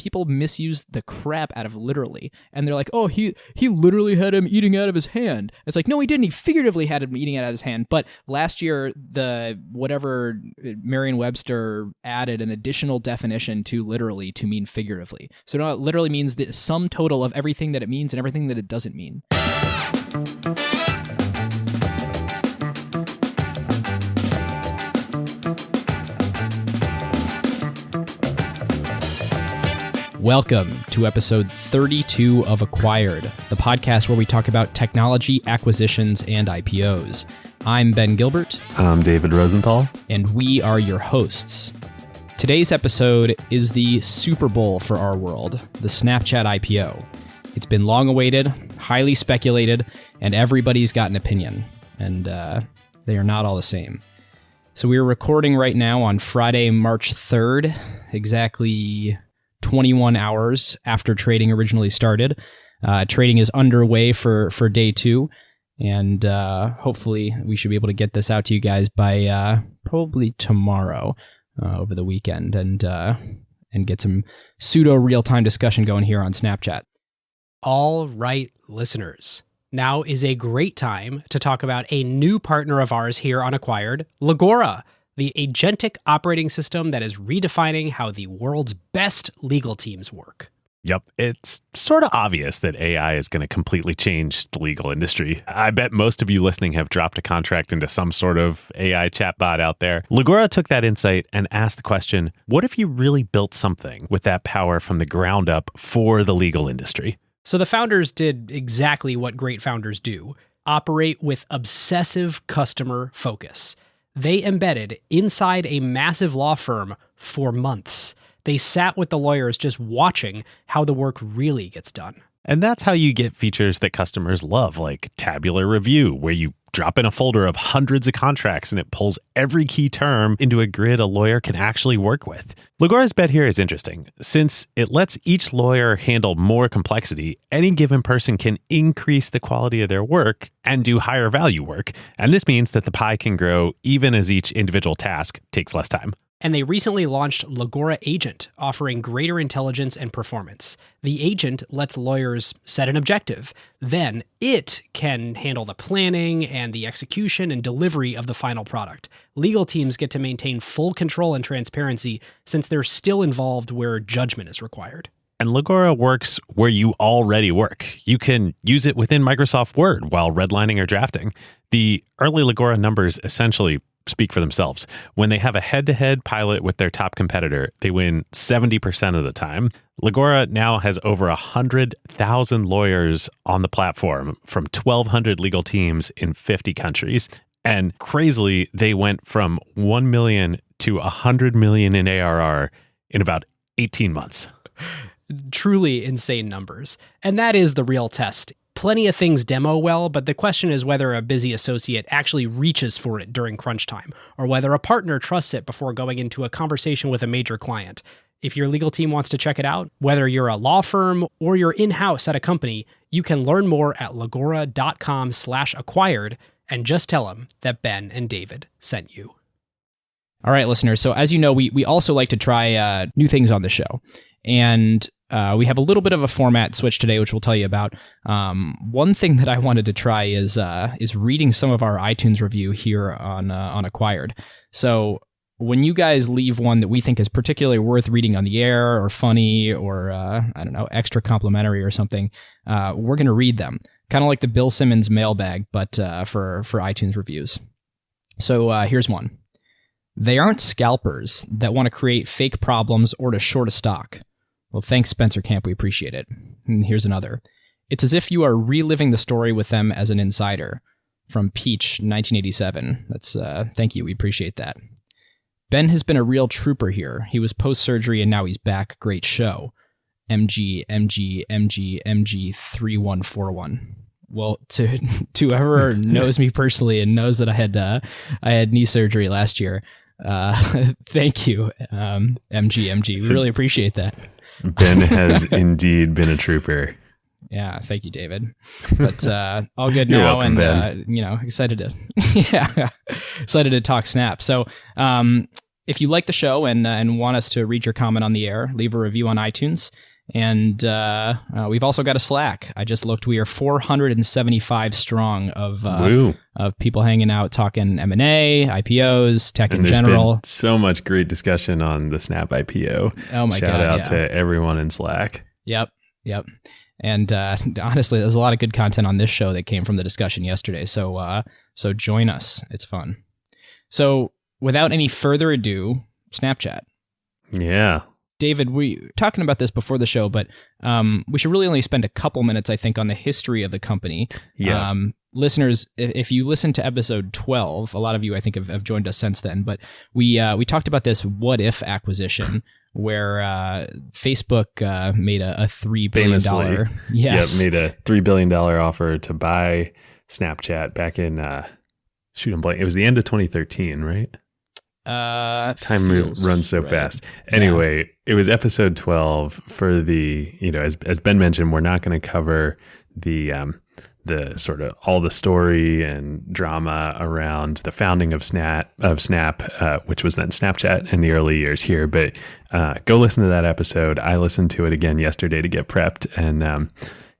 people misuse the crap out of literally. And they're like, oh, he literally had him eating out of his hand. It's like, no, he didn't. He figuratively had him eating out of his hand. But last year, whatever Merriam-Webster added an additional definition to literally to mean figuratively. So now it literally means the sum total of everything that it means and everything that it doesn't mean. Welcome to episode 32 of Acquired, the podcast where we talk about technology, acquisitions, and IPOs. I'm Ben Gilbert. I'm David Rosenthal. And we are your hosts. Today's episode is the Super Bowl for our world, the Snapchat IPO. It's been long awaited, highly speculated, and everybody's got an opinion. And they are not all the same. So we're recording right now on Friday, March 3rd, exactly 21 hours after trading originally started. Trading is underway for day two, and hopefully we should be able to get this out to you guys by probably tomorrow over the weekend, and get some pseudo real-time discussion going here on Snapchat. All right, listeners. Now is a great time to talk about a new partner of ours here on Acquired, Legora, the agentic operating system that is redefining how the world's best legal teams work. Yep, it's sort of obvious that AI is going to completely change the legal industry. I bet most of you listening have dropped a contract into some sort of AI chatbot out there. Legora took that insight and asked the question, what if you really built something with that power from the ground up for the legal industry? So the founders did exactly what great founders do, operate with obsessive customer focus. They embedded inside a massive law firm for months. They sat with the lawyers just watching how the work really gets done. And that's how you get features that customers love, like tabular review, where you drop in a folder of hundreds of contracts and it pulls every key term into a grid a lawyer can actually work with. Legora's bet here is interesting. Since it lets each lawyer handle more complexity, any given person can increase the quality of their work and do higher value work. And this means that the pie can grow even as each individual task takes less time. And they recently launched Legora Agent, offering greater intelligence and performance. The agent lets lawyers set an objective. Then it can handle the planning and the execution and delivery of the final product. Legal teams get to maintain full control and transparency since they're still involved where judgment is required. And Legora works where you already work. You can use it within Microsoft Word while redlining or drafting. The early Legora numbers essentially speak for themselves. When they have a head-to-head pilot with their top competitor, they win 70% of the time. Legora now has over 100,000 lawyers on the platform from 1,200 legal teams in 50 countries. And crazily, they went from 1 million to 100 million in ARR in about 18 months. Truly insane numbers. And that is the real test. Plenty of things demo well, but the question is whether a busy associate actually reaches for it during crunch time, or whether a partner trusts it before going into a conversation with a major client. If your legal team wants to check it out, whether you're a law firm or you're in-house at a company, you can learn more at legora.com/acquired and just tell them that Ben and David sent you. All right, listeners. So as you know, we also like to try new things on the show. And we have a little bit of a format switch today, which we'll tell you about. One thing that I wanted to try is reading some of our iTunes review here on Acquired. So when you guys leave one that we think is particularly worth reading on the air or funny or, I don't know, extra complimentary or something, we're going to read them. Kind of like the Bill Simmons mailbag, but for iTunes reviews. So here's one. They aren't scalpers that want to create fake problems or to short a stock. Well, thanks, Spencer Camp. We appreciate it. And here's another. It's as if you are reliving the story with them as an insider. From Peach, 1987. That's thank you. We appreciate that. Ben has been a real trooper here. He was post-surgery and now he's back. Great show. MG 3141. Well, to whoever knows me personally and knows that I had knee surgery last year, thank you, MG. We really appreciate that. Ben has indeed been a trooper. Yeah, thank you, David. But all good You're now, welcome, and Ben. excited to excited to talk Snap. So if you like the show and want us to read your comment on the air, leave a review on iTunes. And we've also got a Slack. I just looked. We are 475 strong of people hanging out, talking M&A, IPOs, tech in general. Been so much great discussion on the Snap IPO. Oh my God. Shout out to everyone in Slack. Yep. And honestly, there's a lot of good content on this show that came from the discussion yesterday. So join us. It's fun. So without any further ado, Snapchat. Yeah. David, we were talking about this before the show, but we should really only spend a couple minutes, I think, on the history of the company. Yeah. Listeners, if you listen to episode 12, a lot of you, I think, have joined us since then, but we talked about this what if acquisition where Facebook made a $3 billion. Famously, made a $3 billion offer to buy Snapchat back in, I'm blank. It was the end of 2013, right? Time runs so fast. Anyway, It was episode 12 for the, as Ben mentioned, we're not going to cover the sort of all the story and drama around the founding of Snap, which was then Snapchat in the early years here. But go listen to that episode. I listened to it again yesterday to get prepped, and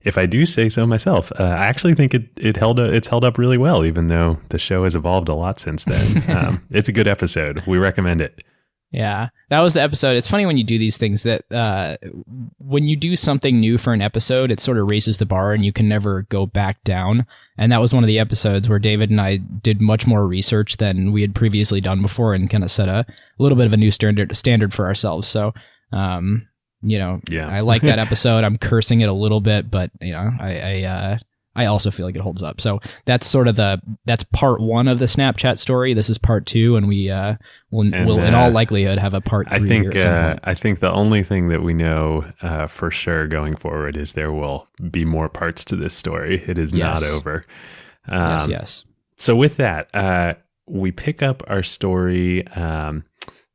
if I do say so myself, I actually think it's held up really well, even though the show has evolved a lot since then. It's a good episode. We recommend it. Yeah, that was the episode. It's funny when you do these things that when you do something new for an episode, it sort of raises the bar and you can never go back down. And that was one of the episodes where David and I did much more research than we had previously done before and kind of set a little bit of a new standard for ourselves. So, I like that episode. I'm cursing it a little bit, but I also feel like it holds up. So that's sort of that's part one of the Snapchat story. This is part two, and we will in all likelihood have a part three. I think the only thing that we know for sure going forward is there will be more parts to this story. It is not over. Yes. So with that, we pick up our story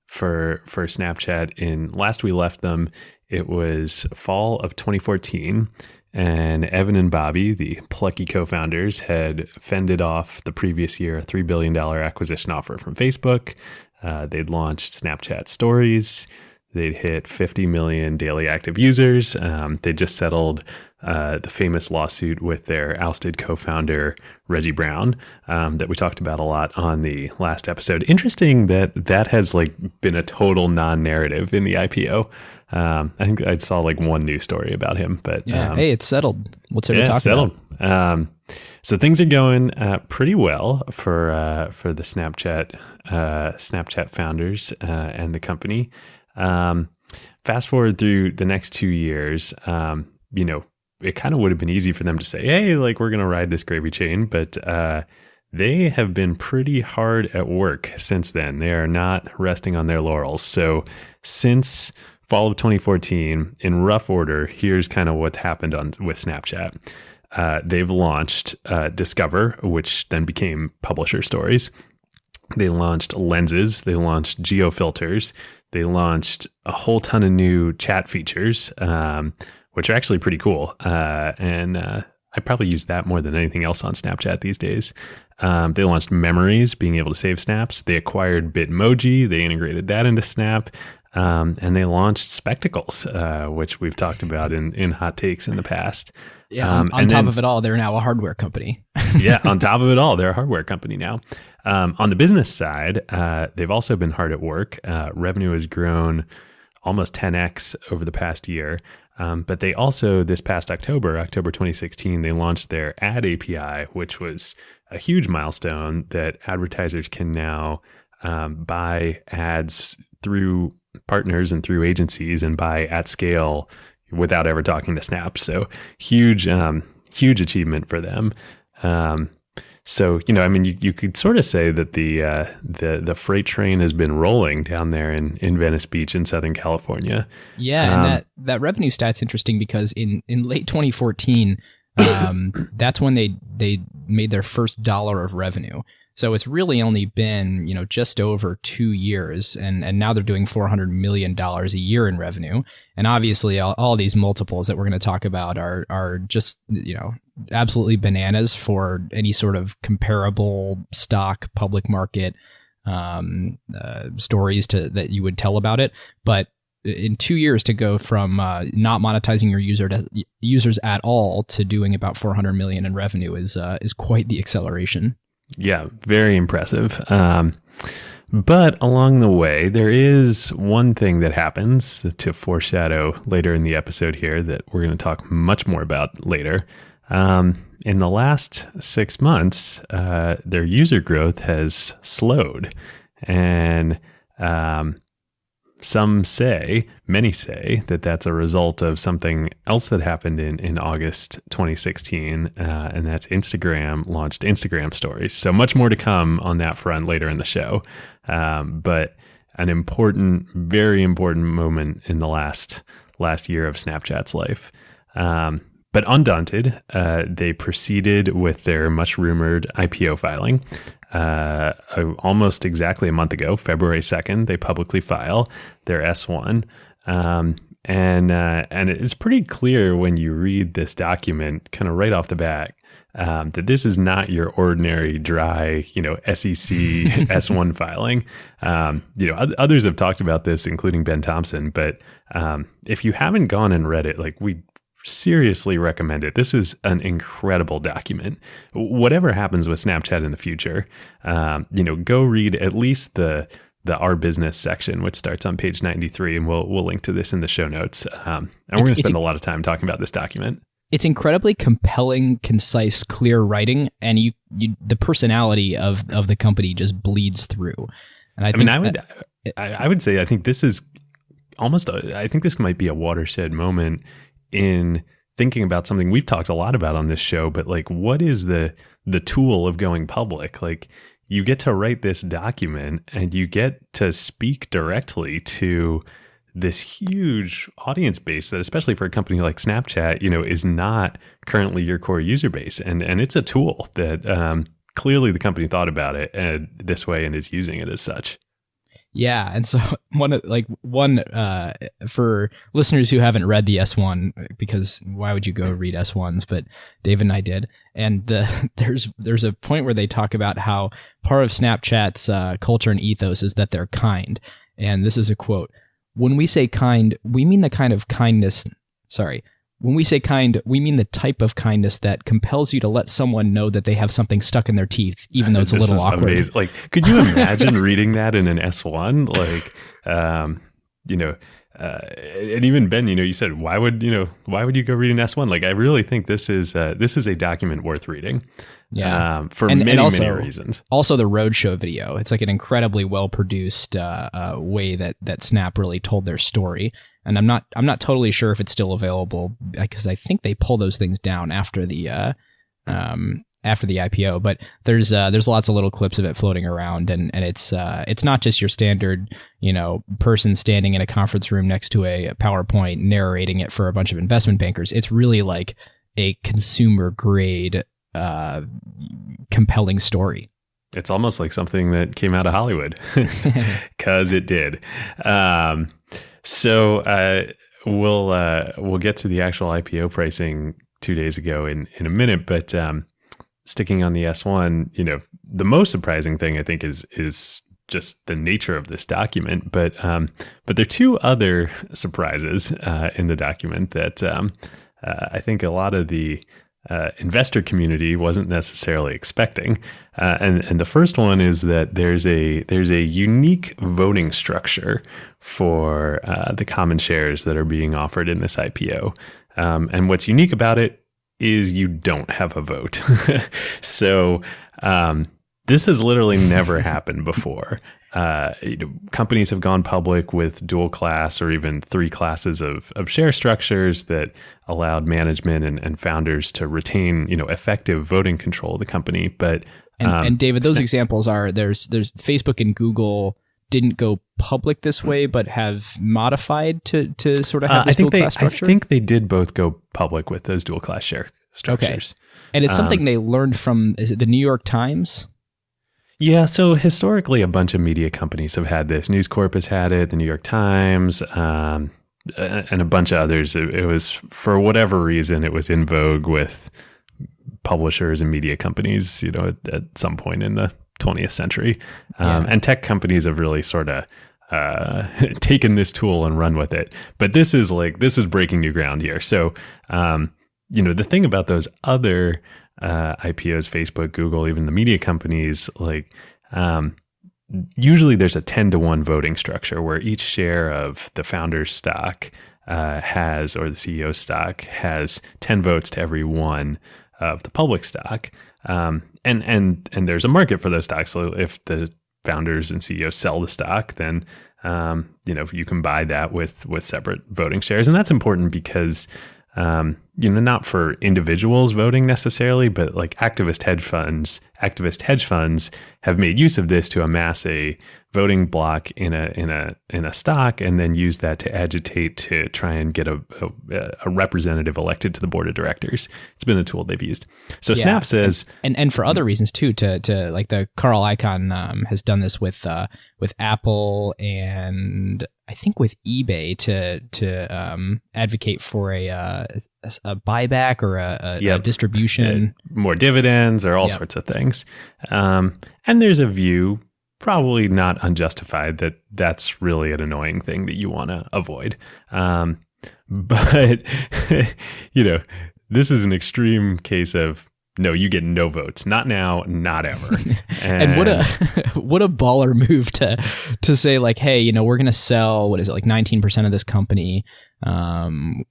for Snapchat in last we left them. It was fall of 2014. And Evan and Bobby, the plucky co-founders, had fended off the previous year a $3 billion acquisition offer from Facebook. They'd launched Snapchat Stories. They'd hit 50 million daily active users. They just settled the famous lawsuit with their ousted co-founder, Reggie Brown, that we talked about a lot on the last episode. Interesting that has been a total non-narrative in the IPO. I think I saw one news story about him, but hey, it's settled. What's there to talk about? So things are going pretty well for the Snapchat founders and the company. Fast forward through the next 2 years, it kind of would have been easy for them to say, hey, we're going to ride this gravy train, but they have been pretty hard at work since then. They are not resting on their laurels. So since fall of 2014, in rough order, here's kind of what's happened with Snapchat. They've launched Discover, which then became Publisher Stories. They launched Lenses. They launched Geo Filters. They launched a whole ton of new chat features, which are actually pretty cool. And I probably use that more than anything else on Snapchat these days. They launched Memories, being able to save snaps. They acquired Bitmoji. They integrated that into Snap. And they launched Spectacles, which we've talked about in hot takes in the past. Yeah, on top of it all, they're now a hardware company. Yeah, on top of it all, they're a hardware company now. On the business side, they've also been hard at work. Revenue has grown almost 10x over the past year. But they also, this past October 2016, they launched their ad API, which was a huge milestone that advertisers can now buy ads through partners and through agencies and buy at scale without ever talking to Snap. So huge achievement for them. So, you could sort of say that the freight train has been rolling down there in Venice Beach in Southern California. Yeah. And that revenue stat's interesting because in late 2014, that's when they made their first dollar of revenue. So it's really only been, just over 2 years, and now they're doing $400 million a year in revenue. And obviously all these multiples that we're going to talk about are just, absolutely bananas for any sort of comparable stock public market stories that you would tell about it. But in 2 years to go from not monetizing your users at all to doing about 400 million in revenue is quite the acceleration. Yeah, very impressive. But along the way, there is one thing that happens to foreshadow later in the episode here that we're going to talk much more about later. In the last 6 months, their user growth has slowed. And many say that that's a result of something else that happened in August 2016, and that's Instagram launched Instagram stories. So much more to come on that front later in the show. But an important, very important moment in the last year of Snapchat's life. But undaunted, they proceeded with their much rumored IPO filing. Almost exactly a month ago, February 2nd, they publicly file their S1. And it's pretty clear when you read this document kind of right off the bat, that this is not your ordinary dry, SEC S1 filing. Others have talked about this, including Ben Thompson, but if you haven't gone and read it, we seriously recommend it. This is an incredible document. Whatever happens with Snapchat in the future, go read at least the Our Business section, which starts on page 93, and we'll link to this in the show notes. And we're going to spend a lot of time talking about this document. It's incredibly compelling, concise, clear writing, and the personality of the company just bleeds through. And I would say I think this is I think this might be a watershed moment in thinking about something we've talked a lot about on this show, but what is the tool of going public? You get to write this document and you get to speak directly to this huge audience base that, especially for a company like Snapchat, is not currently your core user base. And it's a tool that clearly the company thought about it this way and is using it as such. Yeah, and so one for listeners who haven't read the S1, because why would you go read S1s? But David and I did, and there's a point where they talk about how part of Snapchat's culture and ethos is that they're kind, and this is a quote: "When we say kind, we mean the kind of kindness. When we say kind, we mean the type of kindness that compels you to let someone know that they have something stuck in their teeth, even though it's a little awkward." Amazing. Could you imagine reading that in an S1? And even Ben, you said, why would you go read an S1? I really think this is a document worth reading. Yeah, for many reasons. Also, the roadshow video. It's an incredibly well produced way that Snap really told their story. And I'm not totally sure if it's still available, because I think they pull those things down after the IPO. But there's lots of little clips of it floating around, and it's not just your standard person standing in a conference room next to a PowerPoint narrating it for a bunch of investment bankers. It's really like a consumer grade compelling story. It's almost like something that came out of Hollywood, because it did. So we'll get to the actual IPO pricing 2 days ago in a minute, but sticking on the S1, the most surprising thing I think is just the nature of this document. But there are two other surprises in the document that I think a lot of the investor community wasn't necessarily expecting. And the first one is that there's a unique voting structure for the common shares that are being offered in this IPO. And what's unique about it is you don't have a vote. So this has literally never happened before. Companies have gone public with dual class or even three classes of share structures that allowed management and founders to retain, effective voting control of the company. But and David, those examples are there's Facebook and Google didn't go public this way, but have modified to sort of have this dual class structure. I think they did both go public with those dual class share structures. Okay. And it's something they learned from, is it the New York Times? Yeah, so historically, a bunch of media companies have had this. News Corp has had it, the New York Times, and a bunch of others. It was, for whatever reason, it was in vogue with publishers and media companies, at some point in the 20th century. And tech companies have really sort of taken this tool and run with it. But this is breaking new ground here. So, the thing about those other IPOs, Facebook, Google, even the media companies, usually there's a 10-to-1 voting structure where each share of the founder's stock has, or the CEO's stock has 10 votes to every one of the public stock. And there's a market for those stocks. So if the founders and CEOs sell the stock, then, you can buy that with separate voting shares. And that's important because, not for individuals voting necessarily, but like activist hedge funds have made use of this to amass a voting block in a stock, and then use that to agitate to try and get a representative elected to the board of directors. It's been a tool they've used. So Snap says, and for other reasons too, to like the Carl Icahn has done this with Apple and I think with eBay to advocate for a buyback or a distribution, more dividends, or all sorts of things. And there's a view, probably not unjustified, that that's really an annoying thing that you want to avoid. But this is an extreme case of, no, you get no votes. Not now, not ever. And what a baller move to say like, hey, we're going to sell, what is it, like 19% of this company, and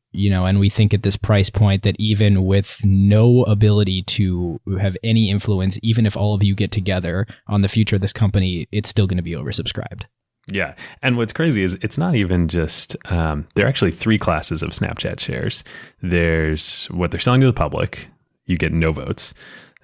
we think at this price point that even with no ability to have any influence, even if all of you get together on the future of this company, it's still going to be oversubscribed. Yeah. And what's crazy is it's not even just, there are actually three classes of Snapchat shares. There's what they're selling to the public. You get no votes.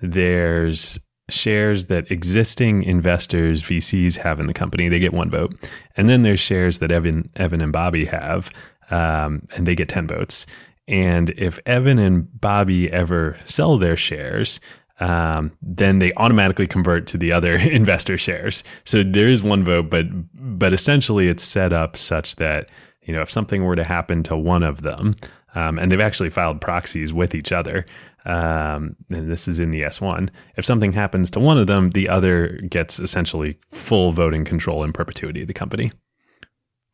There's shares that existing investors, VCs have in the company. They get 1 vote. And then there's shares that Evan and Bobby have, and they get 10 votes. And if Evan and Bobby ever sell their shares, then they automatically convert to the other investor shares. So there is 1 vote, but essentially it's set up such that, if something were to happen to one of them, and they've actually filed proxies with each other, and this is in the S1. If something happens to one of them, the other gets essentially full voting control in perpetuity of the company.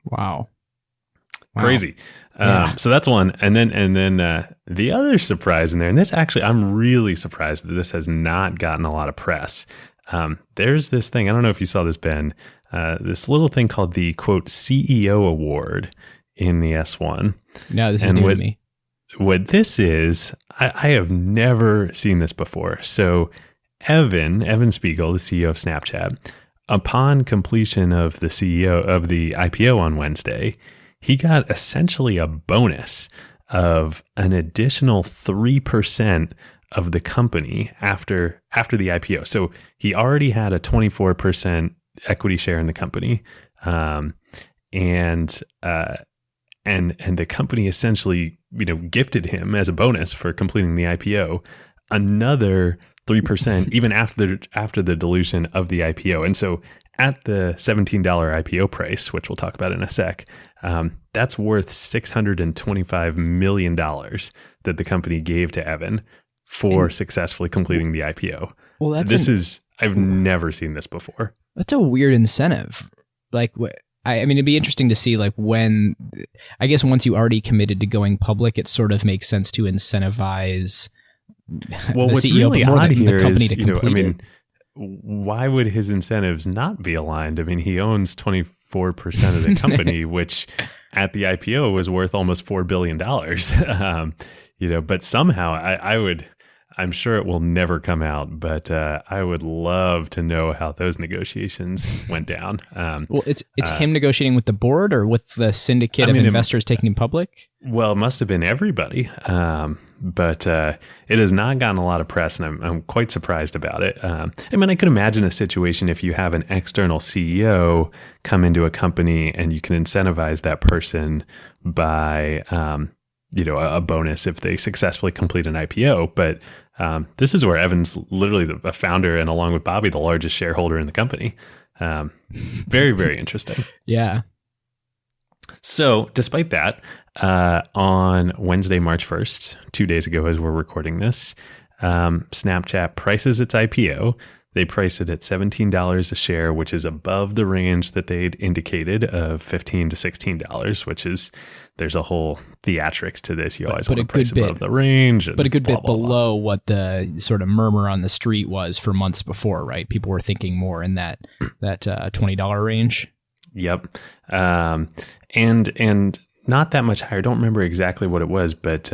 Wow. Crazy. So that's one. And then the other surprise in there, and this actually, I'm really surprised that this has not gotten a lot of press. There's this thing, I don't know if you saw this, Ben, this little thing called the, quote, CEO award in the S1. No, this is new to me. What this is, I have never seen this before. So Evan Spiegel, the CEO of Snapchat, upon completion of the IPO on Wednesday, he got essentially a bonus of an additional 3% of the company after the IPO. So he already had a 24% equity share in the company, and the company essentially, gifted him as a bonus for completing the IPO another 3%, even after the dilution of the IPO. And so at the $17 IPO price, which we'll talk about in a sec, that's worth $625 million that the company gave to Evan for successfully completing the IPO. Well, I've never seen this before. That's a weird incentive. Like, I mean, it'd be interesting to see, like, when, I guess once you already committed to going public, it sort of makes sense to incentivize well, the what's CEO really more odd than here the company is, to complete it. Why would his incentives not be aligned? I mean, he owns 24% of the company, which at the IPO was worth almost $4 billion. But somehow I'm sure it will never come out, but I would love to know how those negotiations went down. Well, it's him negotiating with the board or with the syndicate of investors taking him public? Well, it must have been everybody, but it has not gotten a lot of press, and I'm quite surprised about it. I could imagine a situation if you have an external CEO come into a company and you can incentivize that person by a bonus if they successfully complete an IPO, but this is where Evan's literally a founder and, along with Bobby, the largest shareholder in the company. Very, very interesting. Yeah. So despite that, on Wednesday, March 1st, 2 days ago as we're recording this, Snapchat prices its IPO. They priced it at $17 a share, which is above the range that they'd indicated of $15 to $16, which is, there's a whole theatrics to this. You always want to price above the range. But a good bit below what the sort of murmur on the street was for months before, right? People were thinking more in that $20 range. Yep. And not that much higher. I don't remember exactly what it was, but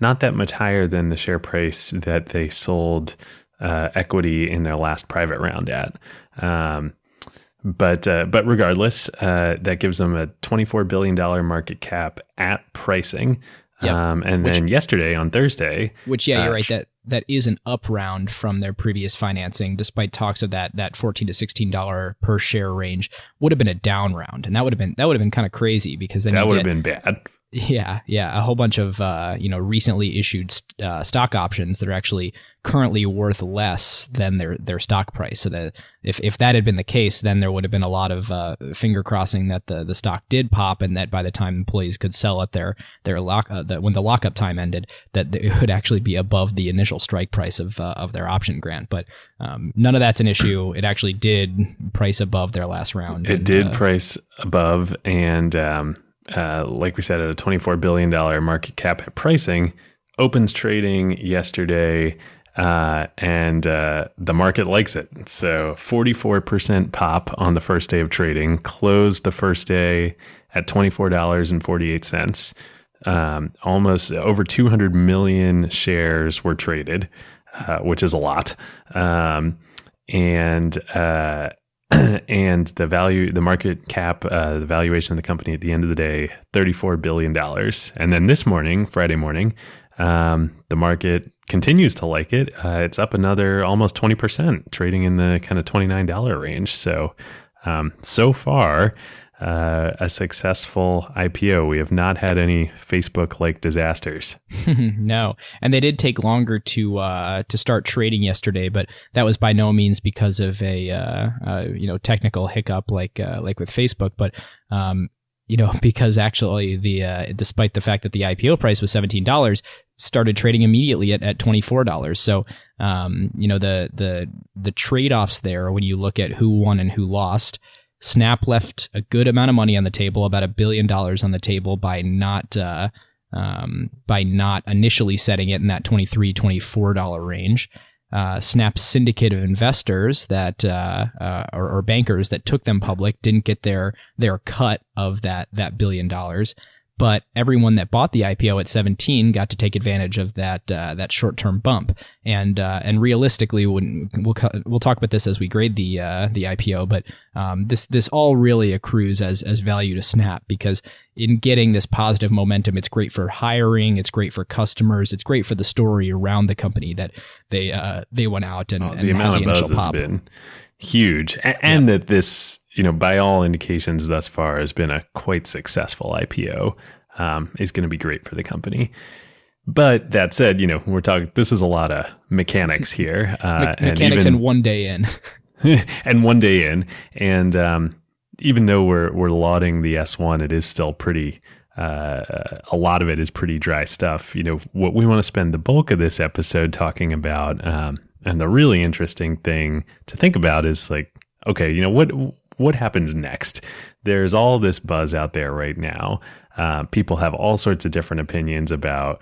not that much higher than the share price that they sold equity in their last private round at. But regardless, that gives them a $24 billion market cap at pricing. Yep. Then yesterday on Thursday, which you're right, that is an up round from their previous financing, despite talks of that $14 to $16 per share range would have been a down round, and that would have been kind of crazy because then that would have been bad. Yeah, a whole bunch of recently issued stock options that are actually currently worth less than their stock price. So that if that had been the case, then there would have been a lot of finger crossing that the stock did pop, and that by the time employees could sell at their when the lockup time ended, that it would actually be above the initial strike price of their option grant. But none of that's an issue. It actually did price above their last round. It did price above, and like we said, at a $24 billion market cap at pricing, opens trading yesterday, and the market likes it. So 44% pop on the first day of trading, closed the first day at $24.48. Almost over 200 million shares were traded, which is a lot. And the market cap, the valuation of the company at the end of the day, $34 billion. And then this morning, Friday morning, the market continues to like it. It's up another almost 20%, trading in the kind of $29 range. So, so far, a successful IPO. We have not had any Facebook-like disasters. No, and they did take longer to start trading yesterday, but that was by no means because of a technical hiccup like with Facebook, but because actually despite the fact that the IPO price was $17, started trading immediately at $24. So the trade-offs there when you look at who won and who lost. Snap left a good amount of money on the table, about $1 billion on the table by not initially setting it in that $23, $24 range. Snap's syndicate of investors that or bankers that took them public didn't get their cut of that $1 billion. But everyone that bought the IPO at 17 got to take advantage of that short-term bump. And realistically, we'll talk about this as we grade the IPO, but this all really accrues as value to Snap, because in getting this positive momentum, it's great for hiring, it's great for customers, it's great for the story around the company that they went out and the amount of buzz has been huge, and that this, by all indications thus far, has been a quite successful IPO, is going to be great for the company. But that said, we're talking, this is a lot of mechanics here. Mechanics and one day in. And one day in. And even though we're lauding the S1, it is still pretty, a lot of it is pretty dry stuff. What we want to spend the bulk of this episode talking about, and the really interesting thing to think about is like, okay, what happens next? There's all this buzz out there right now. People have all sorts of different opinions about,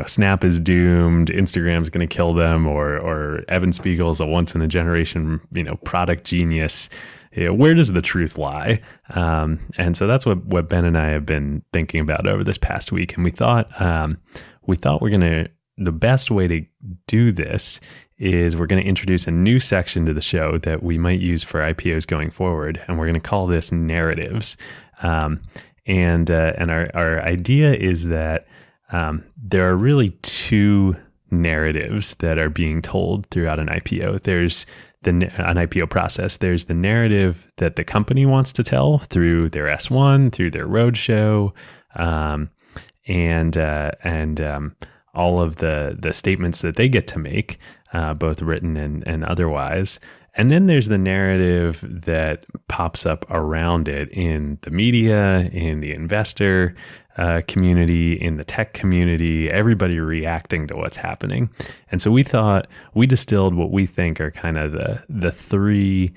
Snap is doomed, Instagram's going to kill them, or Evan Spiegel is a once in a generation, product genius. Where does the truth lie? And so that's what Ben and I have been thinking about over this past week. And we thought the best way to do this is we're going to introduce a new section to the show that we might use for IPOs going forward, and we're going to call this narratives. And our idea is that there are really two narratives that are being told throughout an IPO. There's an IPO process. There's the narrative that the company wants to tell through their S1, through their roadshow, and all of the statements that they get to make, both written and otherwise. And then there's the narrative that pops up around it in the media, in the investor community, in the tech community, everybody reacting to what's happening. And so we thought we distilled what we think are kind of the three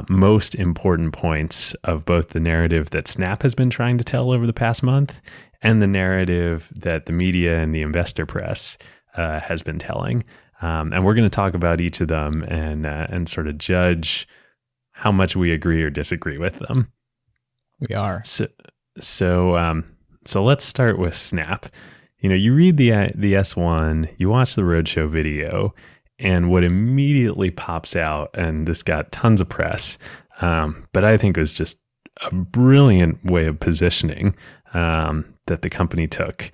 most important points of both the narrative that Snap has been trying to tell over the past month and the narrative that the media and the investor press has been telling. And we're going to talk about each of them and sort of judge how much we agree or disagree with them. We are. So let's start with Snap. You read the S1, you watch the roadshow video, and what immediately pops out, and this got tons of press, but I think it was just a brilliant way of positioning that the company took.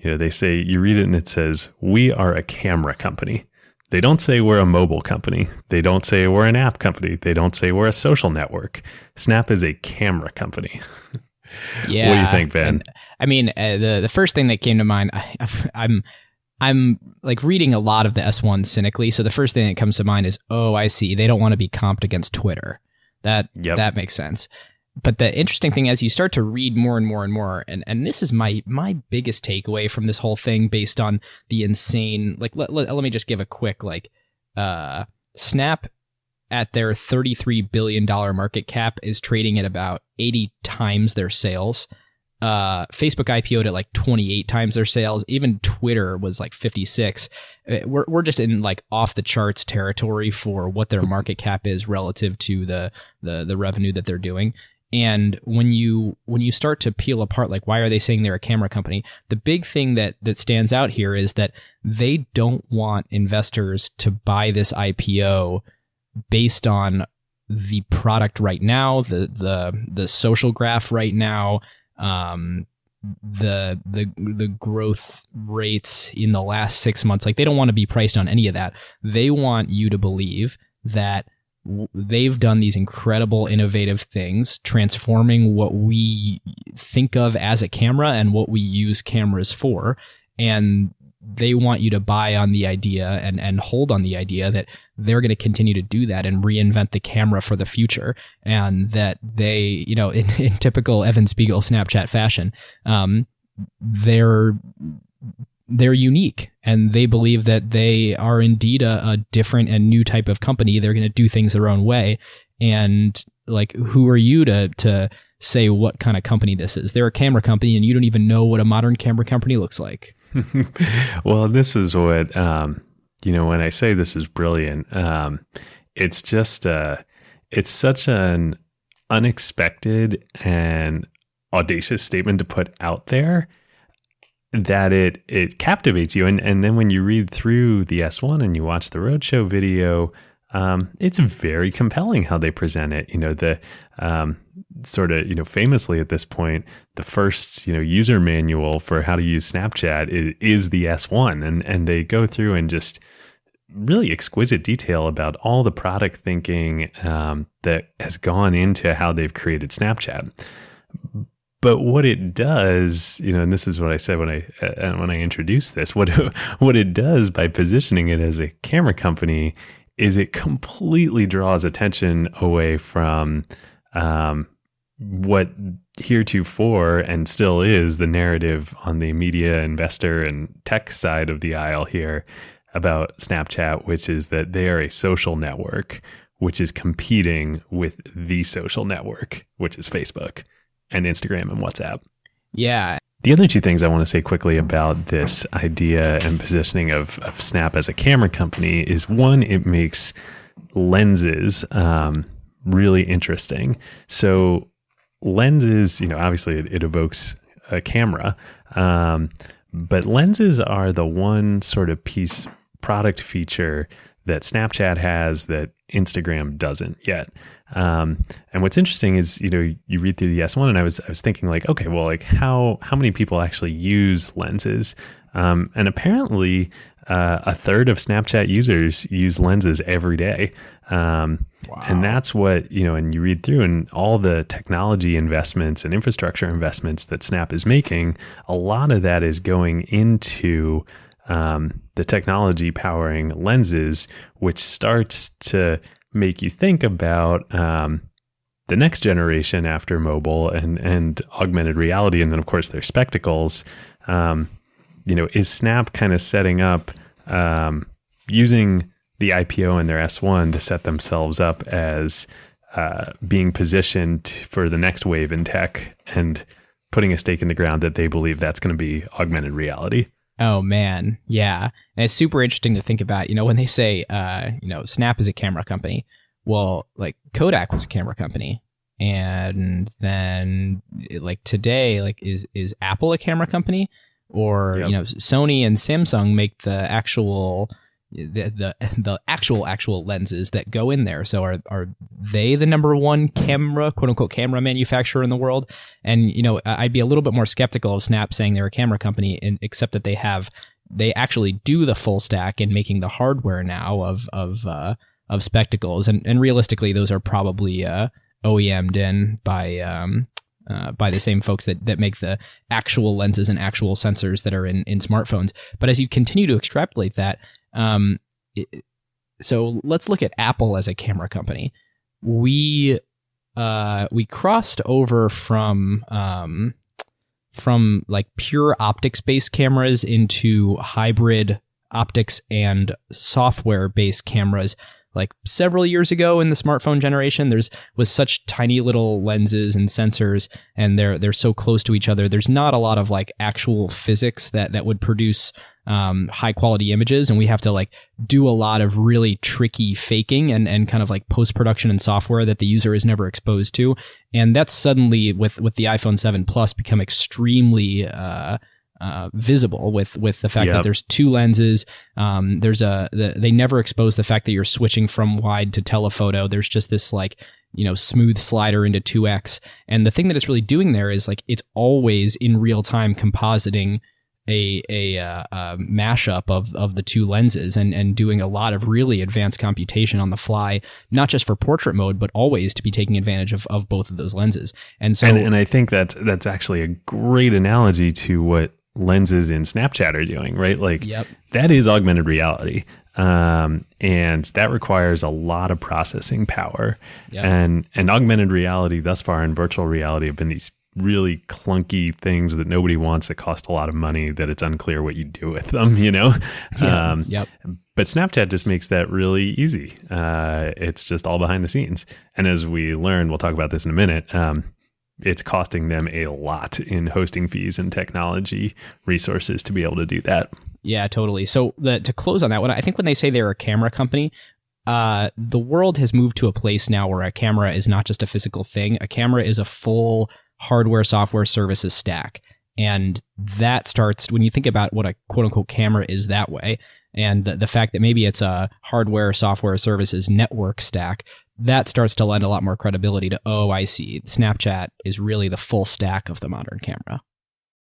They say, you read it and it says, we are a camera company. They don't say we're a mobile company. They don't say we're an app company. They don't say we're a social network. Snap is a camera company. Yeah. What do you think, Ben? The first thing that came to mind, I'm like reading a lot of the S1 cynically. So the first thing that comes to mind is, oh, I see. They don't want to be comped against Twitter. That makes sense. But the interesting thing as you start to read more and more and more, and this is my biggest takeaway from this whole thing based on the insane, like, let me just give a quick, Snap at their $33 billion market cap is trading at about 80 times their sales. Facebook IPO'd at like 28 times their sales. Even Twitter was like 56. We're just in like off the charts territory for what their market cap is relative to the revenue that they're doing. And when you start to peel apart, like, why are they saying they're a camera company? The big thing that stands out here is that they don't want investors to buy this IPO based on the product right now, the social graph right now, the growth rates in the last 6 months. Like, they don't want to be priced on any of that. They want you to believe that they've done these incredible, innovative things, transforming what we think of as a camera and what we use cameras for. And they want you to buy on the idea and hold on the idea that they're going to continue to do that and reinvent the camera for the future. And that they, in typical Evan Spiegel Snapchat fashion, they're unique, and they believe that they are indeed a different and new type of company. They're going to do things their own way. And like, who are you to say what kind of company this is? They're a camera company, and you don't even know what a modern camera company looks like. Well, this is what, when I say this is brilliant, it's just, it's such an unexpected and audacious statement to put out there that it captivates you. And then when you read through the S1 and you watch the roadshow video, it's very compelling how they present it. The sort of, famously at this point, the first, user manual for how to use Snapchat is the S1. And they go through and just really exquisite detail about all the product thinking that has gone into how they've created Snapchat. But what it does, and this is what I said when I introduced this, what it does by positioning it as a camera company is it completely draws attention away from what heretofore and still is the narrative on the media, investor, and tech side of the aisle here about Snapchat, which is that they are a social network, which is competing with the social network, which is Facebook and Instagram and WhatsApp. Yeah. The other two things I want to say quickly about this idea and positioning of Snap as a camera company is, one, it makes lenses really interesting. So lenses, obviously it evokes a camera, but lenses are the one sort of product feature that Snapchat has that Instagram doesn't yet. And what's interesting is, you read through the S1 and I was thinking like, okay, well, like how many people actually use lenses? And apparently, a third of Snapchat users use lenses every day. Wow. And that's what, and you read through and all the technology investments and infrastructure investments that Snap is making, a lot of that is going into the technology powering lenses, which starts to make you think about the next generation after mobile and augmented reality. And then, of course, there's spectacles. Is Snap kind of setting up using the IPO and their S1 to set themselves up as being positioned for the next wave in tech and putting a stake in the ground that they believe that's going to be augmented reality? Oh, man. Yeah. And it's super interesting to think about, when they say, Snap is a camera company. Well, like Kodak was a camera company. And then like today, like is Apple a camera company? Or, Yep. Sony and Samsung make the actual actual lenses that go in there. So are they the number one camera, quote unquote, camera manufacturer in the world? And, I'd be a little bit more skeptical of Snap saying they're a camera company, except that they actually do the full stack in making the hardware now of spectacles. And realistically, those are probably OEM'd in by the same folks that make the actual lenses and actual sensors that are in smartphones. But as you continue to extrapolate that, so let's look at Apple as a camera company. We crossed over from like pure optics based cameras into hybrid optics and software based cameras like several years ago in the smartphone generation. Was such tiny little lenses and sensors, and they're so close to each other. There's not a lot of like actual physics that would produce high quality images, and we have to like do a lot of really tricky faking and kind of like post production and software that the user is never exposed to. And that's suddenly with the iPhone 7 Plus become extremely visible with the fact that there's two lenses. They never expose the fact that you're switching from wide to telephoto. There's just this like, smooth slider into 2x. And the thing that it's really doing there is like, it's always in real time compositing a mashup of the two lenses and doing a lot of really advanced computation on the fly, not just for portrait mode, but always to be taking advantage of both of those lenses. And so, and I think that's actually a great analogy to what lenses in Snapchat are doing, right? Like that is augmented reality. And that requires a lot of processing power. And augmented reality thus far and virtual reality have been these really clunky things that nobody wants, that cost a lot of money, that it's unclear what you do with them, But Snapchat just makes that really easy. It's just all behind the scenes. And as we learn, we'll talk about this in a minute, it's costing them a lot in hosting fees and technology resources to be able to do that. Yeah, totally. So to close on that one, I think when they say they're a camera company, the world has moved to a place now where a camera is not just a physical thing. A camera is a full hardware, software, services stack. And that starts, when you think about what a quote unquote camera is that way, and the fact that maybe it's a hardware, software, services network stack, that starts to lend a lot more credibility to, oh, I see, Snapchat is really the full stack of the modern camera.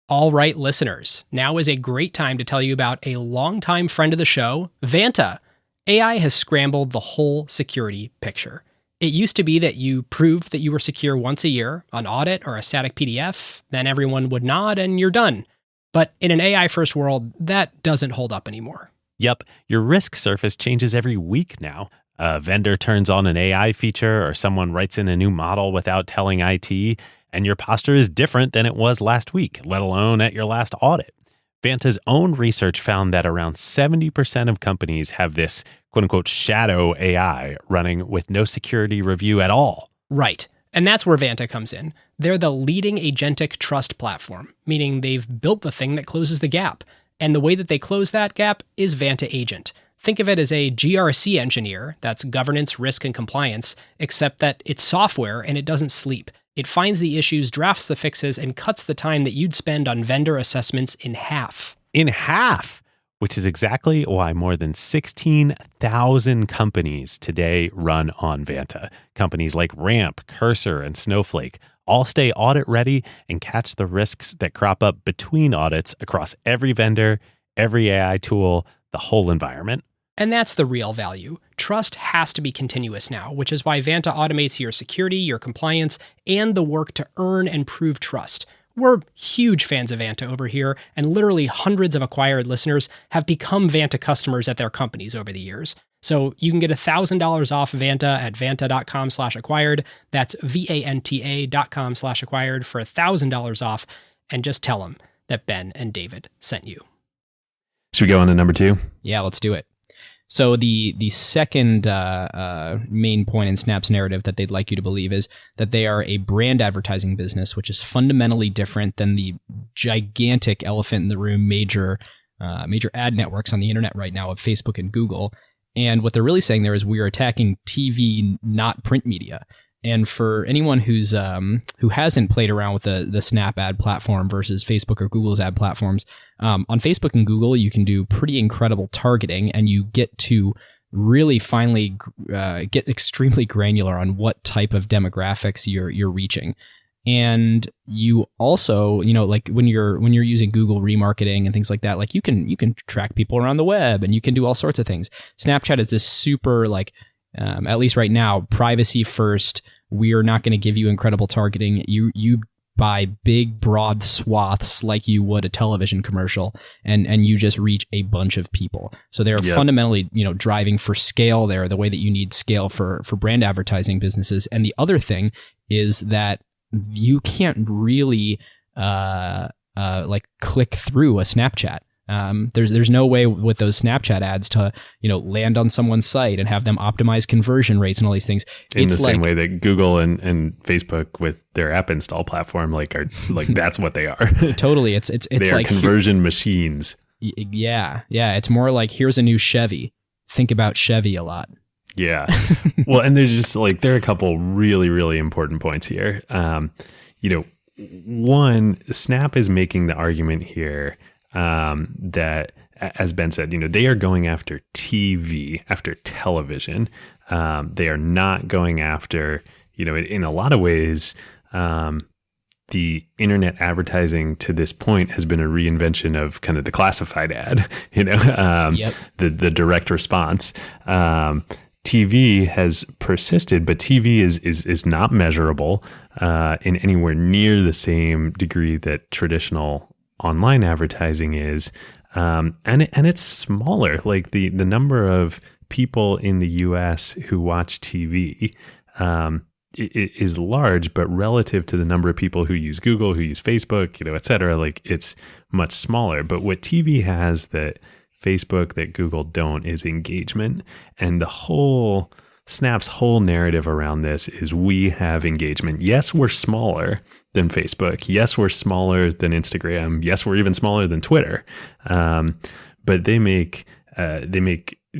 All right, listeners, now is a great time to tell you about a longtime friend of the show, Vanta. AI has scrambled the whole security picture. It used to be that you proved that you were secure once a year, an audit or a static PDF, then everyone would nod and you're done. But in an AI-first world, that doesn't hold up anymore. Yep, your risk surface changes every week now. A vendor turns on an AI feature or someone writes in a new model without telling IT, and your posture is different than it was last week, let alone at your last audit. Vanta's own research found that around 70% of companies have this quote-unquote shadow AI running with no security review at all. Right. And that's where Vanta comes in. They're the leading agentic trust platform, meaning they've built the thing that closes the gap. And the way that they close that gap is Vanta Agent. Think of it as a GRC engineer, that's governance, risk, and compliance, except that it's software and it doesn't sleep. It finds the issues, drafts the fixes, and cuts the time that you'd spend on vendor assessments in half. In half! Which is exactly why more than 16,000 companies today run on Vanta. Companies like Ramp, Cursor, and Snowflake all stay audit ready and catch the risks that crop up between audits across every vendor, every AI tool, the whole environment. And that's the real value. Trust has to be continuous now, which is why Vanta automates your security, your compliance, and the work to earn and prove trust. We're huge fans of Vanta over here, and literally hundreds of acquired listeners have become Vanta customers at their companies over the years. So you can get $1,000 off Vanta at vanta.com/acquired. That's VANTA.com/acquired for $1,000 off. And just tell them that Ben and David sent you. Should we go on to number 2? Yeah, let's do it. So the second main point in Snap's narrative that they'd like you to believe is that they are a brand advertising business, which is fundamentally different than the gigantic elephant in the room major ad networks on the internet right now of Facebook and Google. And what they're really saying there is we are attacking TV, not print media. And for anyone who hasn't played around with the Snap ad platform versus Facebook or Google's ad platforms, on Facebook and Google, you can do pretty incredible targeting, and you get to really finally get extremely granular on what type of demographics you're reaching. And you also, like when you're using Google remarketing and things like that, like you can track people around the web, and you can do all sorts of things. Snapchat is this super at least right now, privacy first. We are not going to give you incredible targeting. You buy big, broad swaths like you would a television commercial, and you just reach a bunch of people. So they're fundamentally, driving for scale there, the way that you need scale for brand advertising businesses. And the other thing is that you can't really click through a Snapchat. There's no way with those Snapchat ads to land on someone's site and have them optimize conversion rates and all these things. In the same way that Google and Facebook with their app install platform are that's what they are. Totally, it's they are conversion machines. Yeah. It's more like, here's a new Chevy. Think about Chevy a lot. Yeah. Well, and there's just there are a couple really, really important points here. One, Snap is making the argument here that, as Ben said, they are going after TV, after television. They are not going after, in a lot of ways, the internet advertising to this point has been a reinvention of kind of the classified ad, the direct response. TV has persisted, but TV is not measurable in anywhere near the same degree that traditional online advertising is, and it's smaller. Like the number of people in the U.S. who watch TV is large, but relative to the number of people who use Google, who use Facebook, et cetera, it's much smaller. But what TV has that Facebook, that Google don't, is engagement. And Snap's whole narrative around this is we have engagement. Yes, we're smaller than Facebook. Yes, we're smaller than Instagram. Yes, we're even smaller than Twitter. But they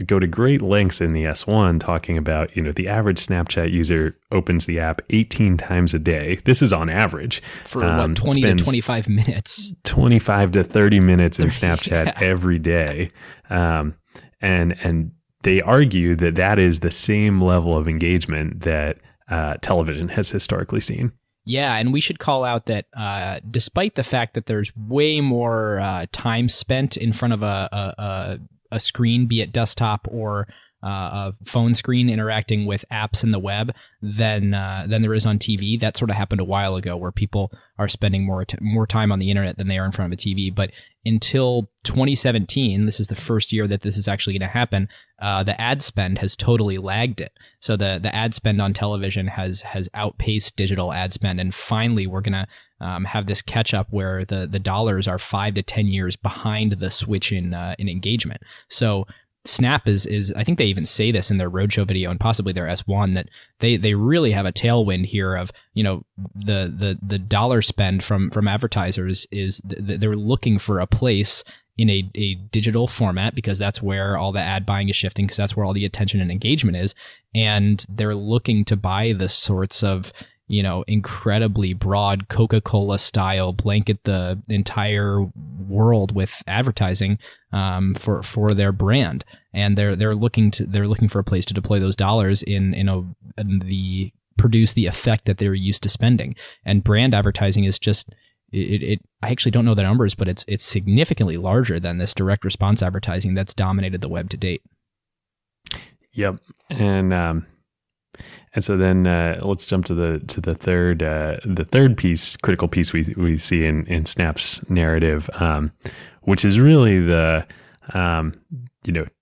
go to great lengths in the S1 talking about, the average Snapchat user opens the app 18 times a day. This is on average. For 20 to 25 minutes. 25 to 30 minutes in Snapchat every day. And they argue that is the same level of engagement that television has historically seen. Yeah, and we should call out that despite the fact that there's way more time spent in front of a screen, be it desktop or a phone screen, interacting with apps in the web than there is on TV. That sort of happened a while ago, where people are spending more time on the internet than they are in front of a TV. But until 2017, this is the first year that this is actually going to happen. The ad spend has totally lagged it. So the ad spend on television has outpaced digital ad spend, and finally we're going to have this catch up where the dollars are 5 to 10 years behind the switch in engagement. So Snap is I think they even say this in their roadshow video and possibly their S1, that they really have a tailwind here of, the dollar spend from advertisers is they're looking for a place in a digital format, because that's where all the ad buying is shifting, because that's where all the attention and engagement is. And they're looking to buy the sorts of, incredibly broad Coca-Cola style blanket the entire world with advertising for their brand. And they're looking for a place to deploy those dollars in produce the effect that they're used to spending. And brand advertising is just I actually don't know the numbers, but it's significantly larger than this direct response advertising that's dominated the web to date. Yep. And And so then let's jump to the third piece, critical piece we see in Snap's narrative, which is really the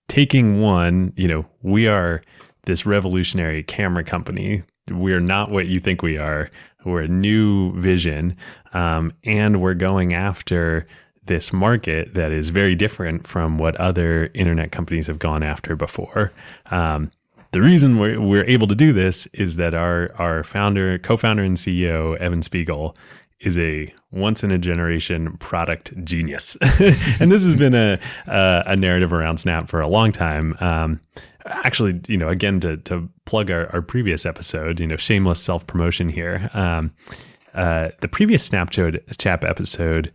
taking one. We are this revolutionary camera company. We are not what you think we are. We're a new vision, and we're going after this market that is very different from what other internet companies have gone after before. The reason we're able to do this is that our co-founder and CEO, Evan Spiegel, is a once-in-a-generation product genius. And this has been a narrative around Snap for a long time. Actually, again, to plug our previous episode, shameless self-promotion here. The previous Snapchat episode,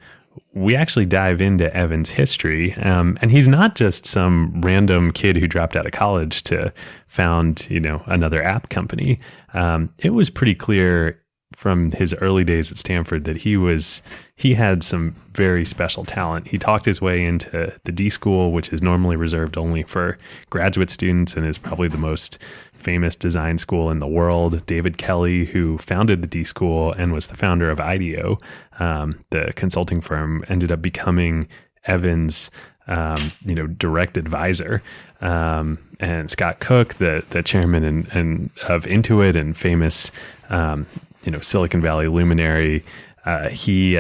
we actually dive into Evan's history. And he's not just some random kid who dropped out of college to found, another app company. It was pretty clear from his early days at Stanford that he had some very special talent. He talked his way into the D School, which is normally reserved only for graduate students and is probably the most famous design school in the world. David Kelly, who founded the D School and was the founder of IDEO, the consulting firm, ended up becoming Evan's direct advisor. And Scott Cook, the chairman and of Intuit and famous Silicon Valley luminary, he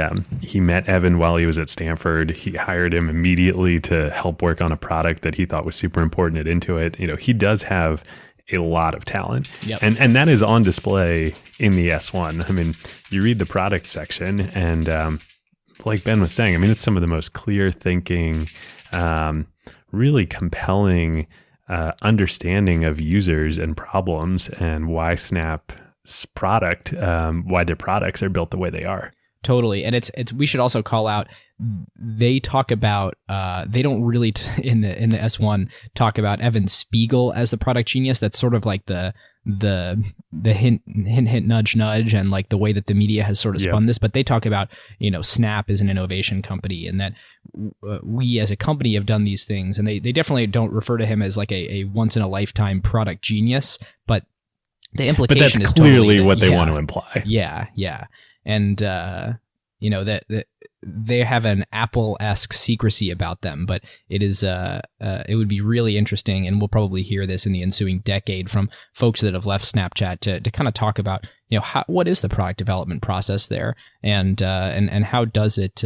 met Evan while he was at Stanford. He hired him immediately to help work on a product that he thought was super important at Intuit. He does have a lot of talent. Yep. And that is on display in the S1. I mean, you read the product section and like Ben was saying, it's some of the most clear thinking, really compelling understanding of users and problems and why Snap's product, why their products are built the way they are. Totally. And it's we should also call out, they talk about, they don't really in the S1 talk about Evan Spiegel as the product genius. That's sort of like the hint, nudge, and like the way that the media has sort of spun this. But they talk about, Snap is an innovation company and that we as a company have done these things. And they definitely don't refer to him as like a once in a lifetime product genius, but the implication is clearly totally what they want to imply. Yeah. And, that they have an Apple-esque secrecy about them, but it is it would be really interesting, and we'll probably hear this in the ensuing decade from folks that have left Snapchat to kind of talk about, what is the product development process there, and how does it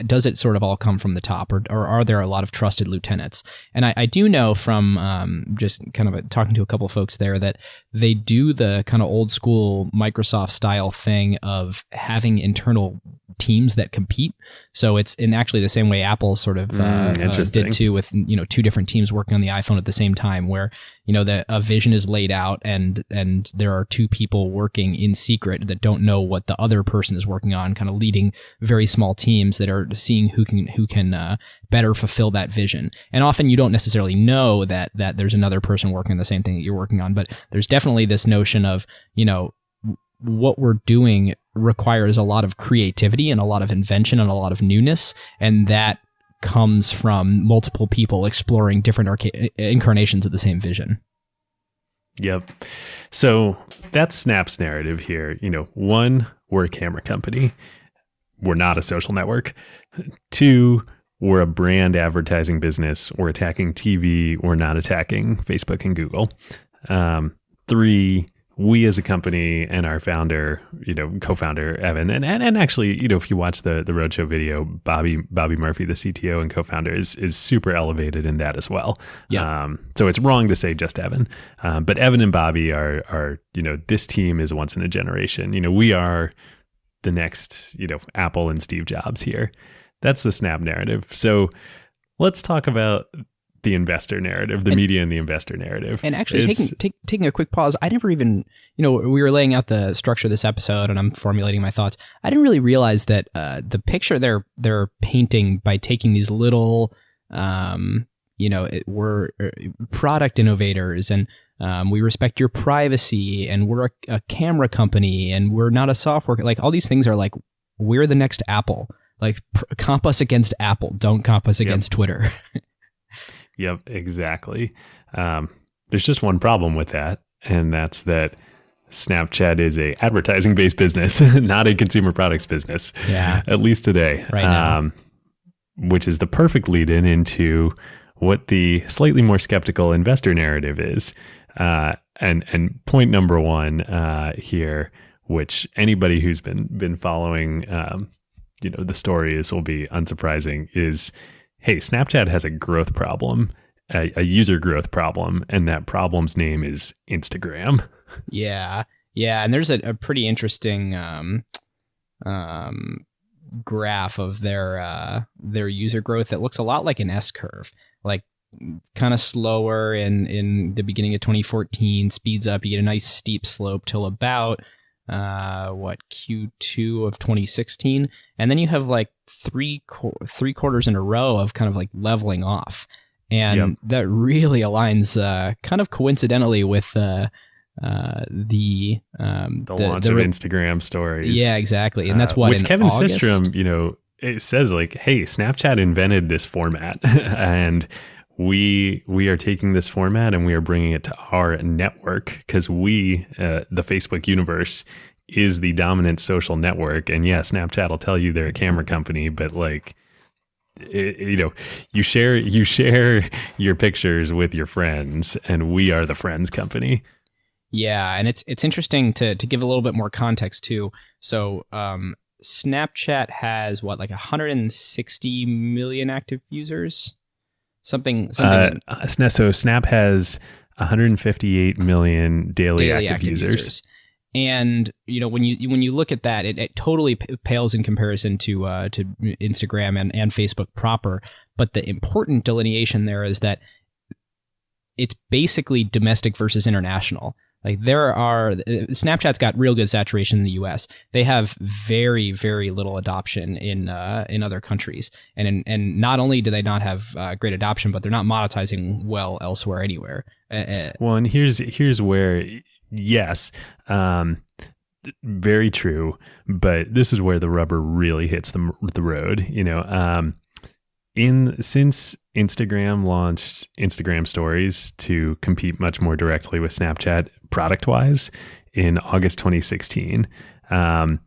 does it sort of all come from the top, or are there a lot of trusted lieutenants? And I do know from just kind of talking to a couple of folks there that they do the kind of old school Microsoft style thing of having internal teams that compete. So it's in actually the same way Apple sort of did too, with two different teams working on the iPhone at the same time, where a vision is laid out and there are two people working in secret that don't know what the other person is working on, kind of leading very small teams that are seeing who can better fulfill that vision. And often you don't necessarily know that there's another person working on the same thing that you're working on, but there's definitely this notion of what we're doing requires a lot of creativity and a lot of invention and a lot of newness, and that comes from multiple people exploring different incarnations of the same vision. Yep. So that's Snap's narrative here. One, we're a camera company. We're not a social network. Two, we're a brand advertising business. We're attacking TV. We're not attacking Facebook and Google. Three, we as a company and our founder, co-founder Evan, and actually, if you watch the Roadshow video, Bobby Murphy, the CTO and co-founder, is super elevated in that as well. Yeah. So it's wrong to say just Evan, but Evan and Bobby are this team is once in a generation. We are the next Apple and Steve Jobs here. That's the Snap narrative. So let's talk about the investor narrative, the media and the investor narrative. And actually taking a quick pause, I never even, we were laying out the structure of this episode and I'm formulating my thoughts. I didn't really realize that the picture they're painting by taking these little, we're product innovators and we respect your privacy and we're a camera company and we're not a software, like all these things are like, we're the next Apple. Like comp us against Apple, don't comp us against Twitter. Yep, exactly. there's just one problem with that, and that's that Snapchat is a advertising based business, not a consumer products business. Yeah, at least today. Right now. Which is the perfect lead in into what the slightly more skeptical investor narrative is. And point number one here, which anybody who's been following, the stories will be unsurprising, is, hey, Snapchat has a growth problem, a user growth problem, and that problem's name is Instagram. Yeah, and there's a pretty interesting graph of their user growth that looks a lot like an S curve, like kind of slower in the beginning of 2014, speeds up, you get a nice steep slope till about Q2 of 2016, and then you have like three quarters in a row of kind of like leveling off, and that really aligns kind of coincidentally with the launch of Instagram stories. Yeah, exactly. And that's what, which in Kevin August? Systrom, it says like, hey, Snapchat invented this format and we are taking this format and we are bringing it to our network because the Facebook universe is the dominant social network. And yeah, Snapchat will tell you they're a camera company, but like, you share your pictures with your friends, and we are the friends company. Yeah, and it's interesting to give a little bit more context too. So Snapchat has like 160 million active users, something. So Snap has 158 million daily active users. And when you look at that, it totally pales in comparison to Instagram and Facebook proper. But the important delineation there is that it's basically domestic versus international. Like Snapchat's got real good saturation in the U.S. They have very, very little adoption in other countries, and not only do they not have great adoption, but they're not monetizing well elsewhere anywhere. Well, and here's where, yes, very true, but this is where the rubber really hits the road. Since Instagram launched Instagram Stories to compete much more directly with Snapchat product-wise in August 2016, from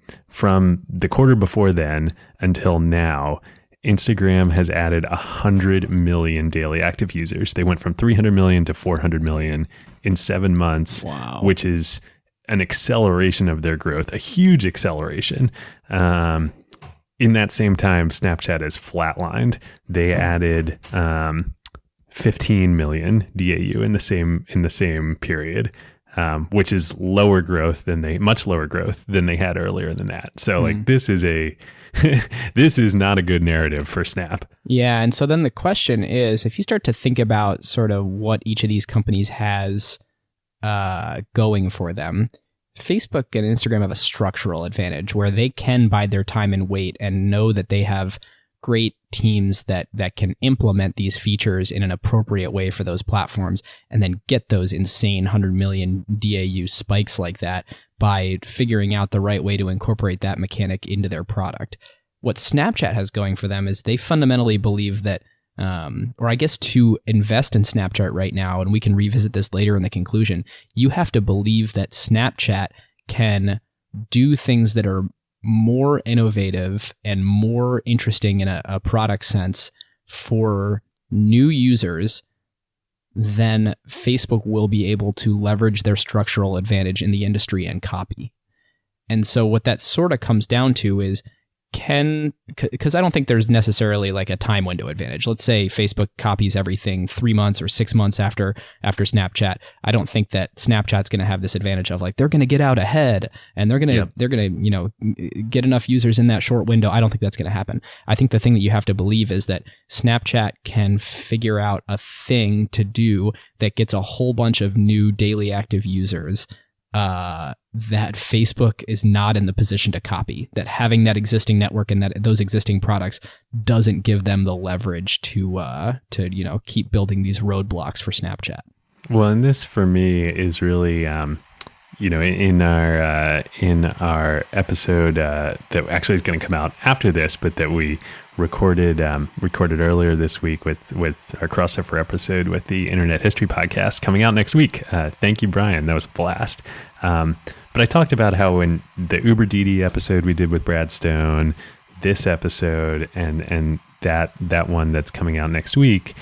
the quarter before then until now, Instagram has added 100 million daily active users. They went from 300 million to 400 million in 7 months, wow, which is an acceleration of their growth, a huge acceleration. In that same time, Snapchat is flatlined. They added 15 million DAU in the same period, which is much lower growth than they had earlier than that. So like this is this is not a good narrative for Snap. Yeah, and so then the question is, if you start to think about sort of what each of these companies has going for them, Facebook and Instagram have a structural advantage where they can bide their time and wait and know that they have great teams that can implement these features in an appropriate way for those platforms and then get those insane 100 million DAU spikes like that by figuring out the right way to incorporate that mechanic into their product. What Snapchat has going for them is they fundamentally believe that or I guess to invest in Snapchat right now, and we can revisit this later in the conclusion, you have to believe that Snapchat can do things that are more innovative and more interesting in a product sense for new users than Facebook will be able to leverage their structural advantage in the industry and copy. And so what that sort of comes down to is, because I don't think there's necessarily like a time window advantage. Let's say Facebook copies everything 3 months or 6 months after Snapchat. I don't think that Snapchat's going to have this advantage of like they're going to get out ahead and they're going to get enough users in that short window. I don't think that's going to happen. I think the thing that you have to believe is that Snapchat can figure out a thing to do that gets a whole bunch of new daily active users that Facebook is not in the position to copy, that having that existing network and that those existing products doesn't give them the leverage to keep building these roadblocks for Snapchat. Well, and this for me is really, in our episode that actually is going to come out after this, but that we recorded earlier this week with our crossover episode with the Internet History Podcast coming out next week. Thank you, Brian. That was a blast. But I talked about how in the Uber Didi episode we did with Brad Stone, this episode, and that one that's coming out next week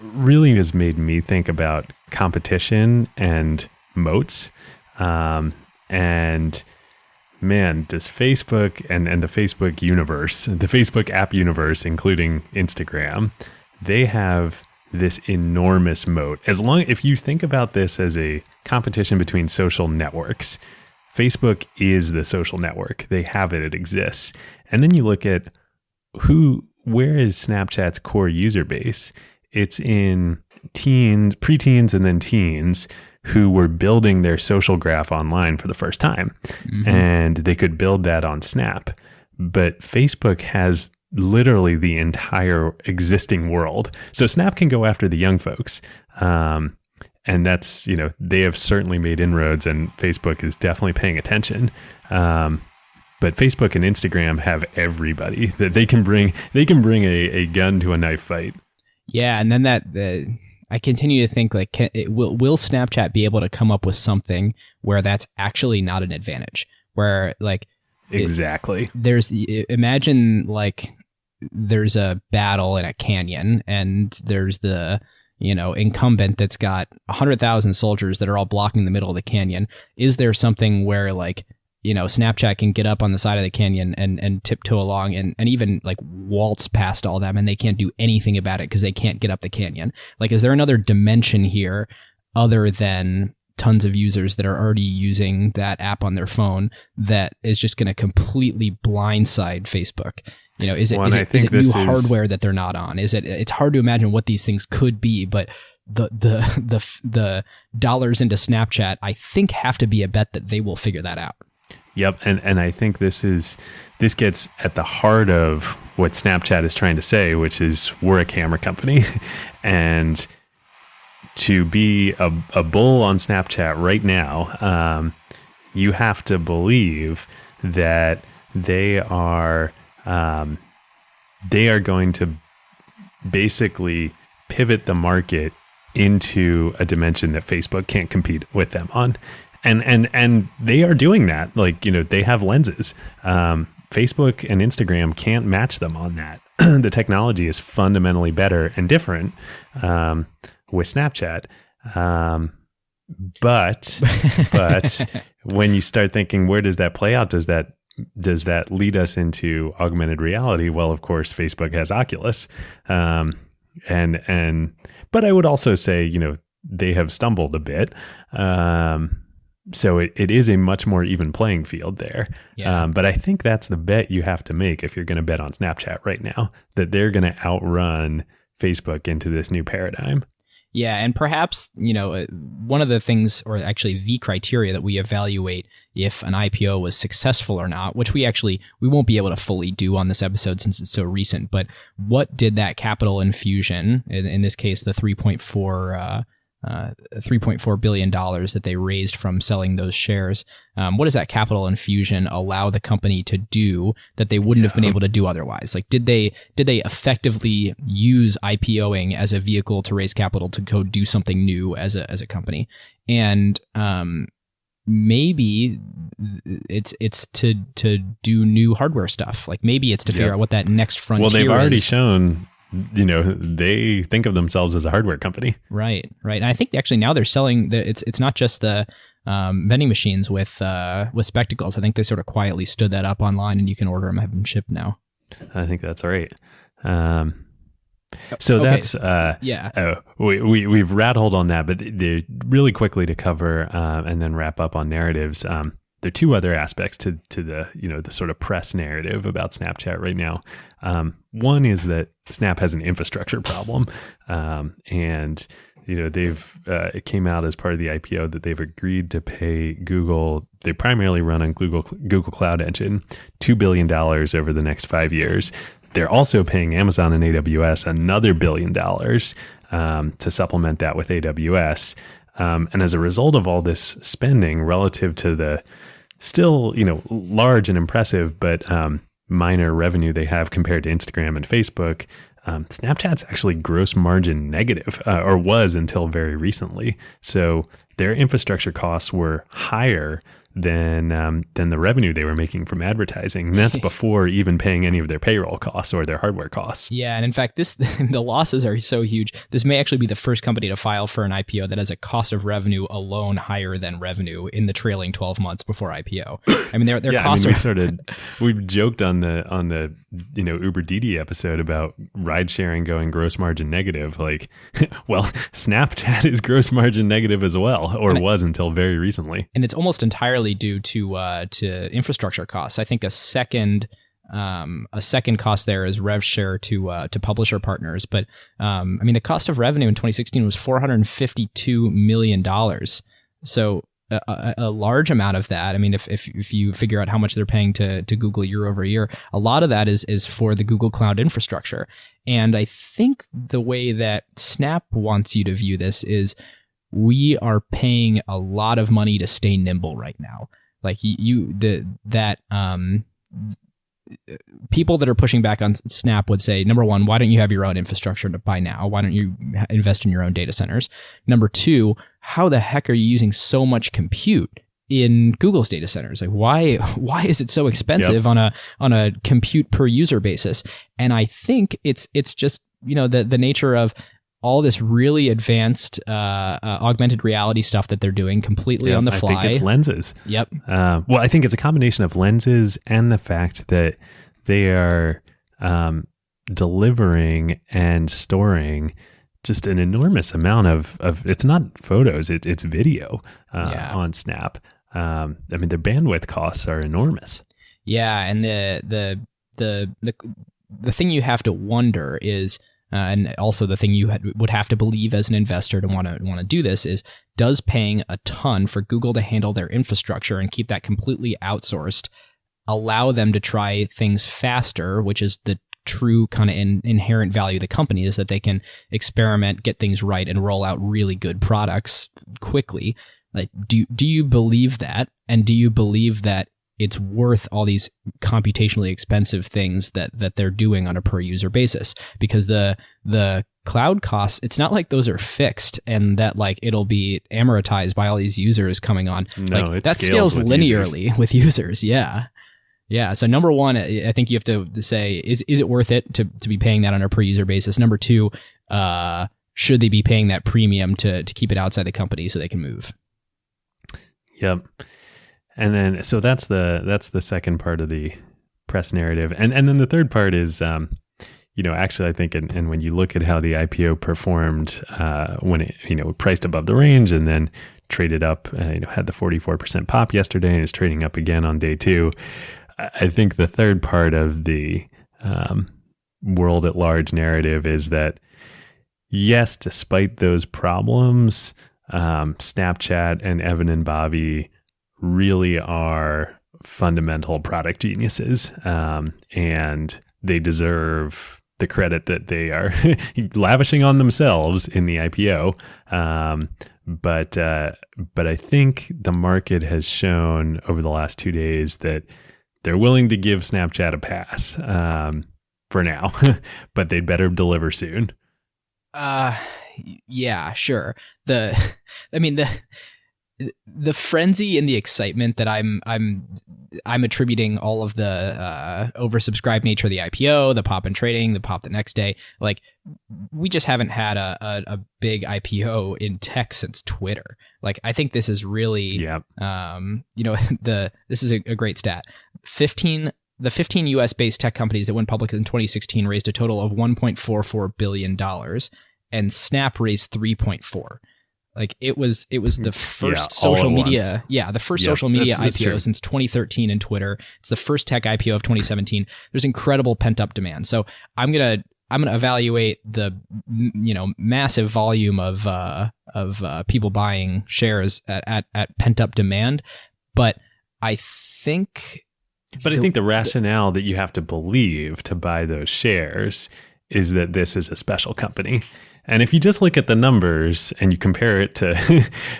really has made me think about competition and moats. And man, does Facebook and the Facebook universe, the Facebook app universe, including Instagram, they have this enormous moat. If you think about this as a competition between social networks, Facebook is the social network. They have it exists. And then you look at where is Snapchat's core user base? It's in teens, preteens, and then teens who were building their social graph online for the first time. Mm-hmm. And they could build that on Snap. But Facebook has literally the entire existing world. So Snap can go after the young folks. And that's, they have certainly made inroads, and Facebook is definitely paying attention. But Facebook and Instagram have everybody that they can bring a gun to a knife fight. Yeah. And then I continue to think, like, will Snapchat be able to come up with something where that's actually not an advantage? Where, like, exactly, imagine like there's a battle in a canyon, and there's the incumbent that's got 100,000 soldiers that are all blocking the middle of the canyon. Is there something where, like, Snapchat can get up on the side of the canyon and tiptoe along and even like waltz past all them, and they can't do anything about it because they can't get up the canyon? Like, is there another dimension here other than tons of users that are already using that app on their phone that is just going to completely blindside Facebook? Is it new hardware that they're not on? It's hard to imagine what these things could be, but the dollars into Snapchat, I think, have to be a bet that they will figure that out. Yep. And I think this gets at the heart of what Snapchat is trying to say, which is we're a camera company. And to be a bull on Snapchat right now, you have to believe that they are going to basically pivot the market into a dimension that Facebook can't compete with them on. And they are doing that. Like, they have lenses. Facebook and Instagram can't match them on that. The technology is fundamentally better and different with Snapchat. But when you start thinking, where does that play out? Does that lead us into augmented reality? Well, of course, Facebook has Oculus. But I would also say, they have stumbled a bit. So it is a much more even playing field there. Yeah. But I think that's the bet you have to make if you're going to bet on Snapchat right now, that they're going to outrun Facebook into this new paradigm. Yeah. And perhaps, one of the things, or actually the criteria that we evaluate if an IPO was successful or not, which we won't be able to fully do on this episode since it's so recent, but what did that capital infusion, in this case, the $3.4 billion that they raised from selling those shares, what does that capital infusion allow the company to do that they wouldn't have been able to do otherwise? Like, did they effectively use IPOing as a vehicle to raise capital to go do something new as a company? And maybe it's to do new hardware stuff. Like, maybe it's to figure out what that next frontier is. Well, they've already shown, they think of themselves as a hardware company. Right. And I think actually now they're selling it's not just the vending machines with spectacles. I think they sort of quietly stood that up online, and you can order them, have them shipped now. I think that's right. So okay. That's we've rat-holed on that, but really quickly to cover and then wrap up on narratives. There are two other aspects to the the sort of press narrative about Snapchat right now. One is that Snap has an infrastructure problem, and they've it came out as part of the IPO that they've agreed to pay Google. They primarily run on Google Cloud Engine, $2 billion over the next 5 years. They're also paying Amazon and AWS another $1 billion to supplement that with AWS. And as a result of all this spending relative to the still, large and impressive, but minor revenue they have compared to Instagram and Facebook, Snapchat's actually gross margin negative, or was until very recently. So their infrastructure costs were higher than the revenue they were making from advertising. And that's before even paying any of their payroll costs or their hardware costs. Yeah, and in fact, the losses are so huge. This may actually be the first company to file for an IPO that has a cost of revenue alone higher than revenue in the trailing 12 months before IPO. I mean, their costs are. We've joked on the Uber Didi episode about ride sharing going gross margin negative. Like, well, Snapchat is gross margin negative as well, or was until very recently. And it's almost entirely due to infrastructure costs. I think a second cost there is rev share to publisher partners. But I mean, the cost of revenue in 2016 was $452 million. So a large amount of that. I mean, if you figure out how much they're paying to Google year over year, a lot of that is for the Google Cloud infrastructure. And I think the way that Snap wants you to view this is, we are paying a lot of money to stay nimble right now. Like people that are pushing back on Snap would say, number one, why don't you have your own infrastructure to buy now? Why don't you invest in your own data centers? Number two, how the heck are you using so much compute in Google's data centers? Like, why is it so expensive on a compute per user basis? And I think it's just, the nature of all this really advanced augmented reality stuff that they're doing completely on the fly. I think it's lenses. Yep. Well, I think it's a combination of lenses and the fact that they are delivering and storing just an enormous amount of it's not photos, it's video on Snap. I mean, their bandwidth costs are enormous. Yeah, and the thing you have to wonder is, and also the thing you would have to believe as an investor to want to do this is, does paying a ton for Google to handle their infrastructure and keep that completely outsourced allow them to try things faster, which is the true kind of inherent value of the company, is that they can experiment, get things right, and roll out really good products quickly. Like, do you believe that? And do you believe that it's worth all these computationally expensive things that they're doing on a per user basis? Because the cloud costs, it's not like those are fixed and that like it'll be amortized by all these users coming on. No, like, it that scales linearly with users. Yeah. So number one, I think you have to say, is it worth it to be paying that on a per user basis? Number two, should they be paying that premium to keep it outside the company so they can move? Yep. And then, so that's the second part of the press narrative. And then the third part is, actually, I think, and when you look at how the IPO performed, when it, priced above the range and then traded up, had the 44% pop yesterday and is trading up again on day two. I think the third part of the world at large narrative is that, yes, despite those problems, Snapchat and Evan and Bobby really are fundamental product geniuses, and they deserve the credit that they are lavishing on themselves in the IPO. But I think the market has shown over the last 2 days that they're willing to give Snapchat a pass for now, but they'd better deliver soon. Yeah, sure. The frenzy and the excitement that I'm attributing all of the oversubscribed nature of the IPO, the pop in trading, the pop the next day. Like, we just haven't had a big IPO in tech since Twitter. Like, I think this is really, this is a great stat. The 15 US based tech companies that went public in 2016 raised a total of $1.44 billion, and Snap raised 3.4. Like, it was the first social media, social media IPO since 2013 in Twitter. It's the first tech IPO of 2017. There's incredible pent up demand. So I'm gonna evaluate the massive volume of people buying shares at pent up demand, but I think the rationale that you have to believe to buy those shares is that this is a special company. And if you just look at the numbers and you compare it to,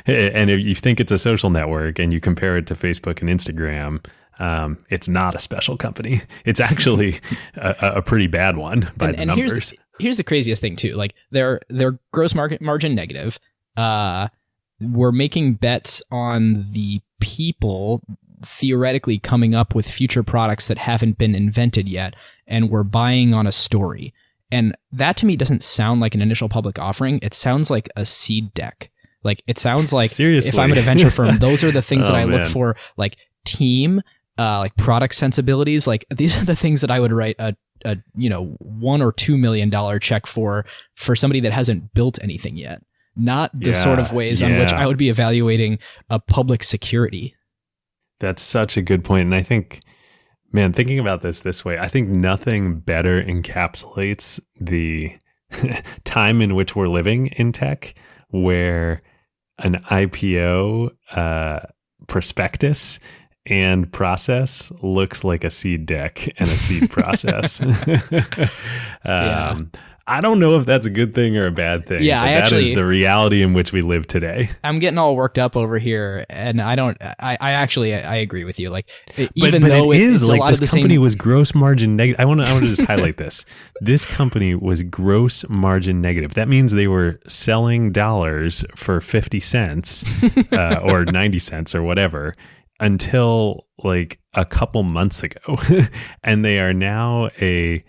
and if you think it's a social network and you compare it to Facebook and Instagram, it's not a special company. It's actually a pretty bad one by the numbers. Here's the craziest thing too. Like their gross margin negative. We're making bets on the people theoretically coming up with future products that haven't been invented yet, and we're buying on a story. And that to me doesn't sound like an initial public offering. It sounds like a seed deck. Like it sounds like Seriously. If I'm at a venture firm, those are the things that I look man. for, like team, like product sensibilities. Like these are the things that I would write a $1 or $2 million check for somebody that hasn't built anything yet. Not the sort of ways on which I would be evaluating a public security. That's such a good point. And I think, man, thinking about this way, I think nothing better encapsulates the time in which we're living in tech, where an IPO prospectus and process looks like a seed deck and a seed process. I don't know if that's a good thing or a bad thing. Yeah, but that is the reality in which we live today. I'm getting all worked up over here, and I agree with you. Like, even but though it is it's like a lot this of the company same. was gross margin negative. I want to just highlight this. This company was gross margin negative. That means they were selling dollars for 50 cents or 90 cents or whatever until like a couple months ago, and they are now a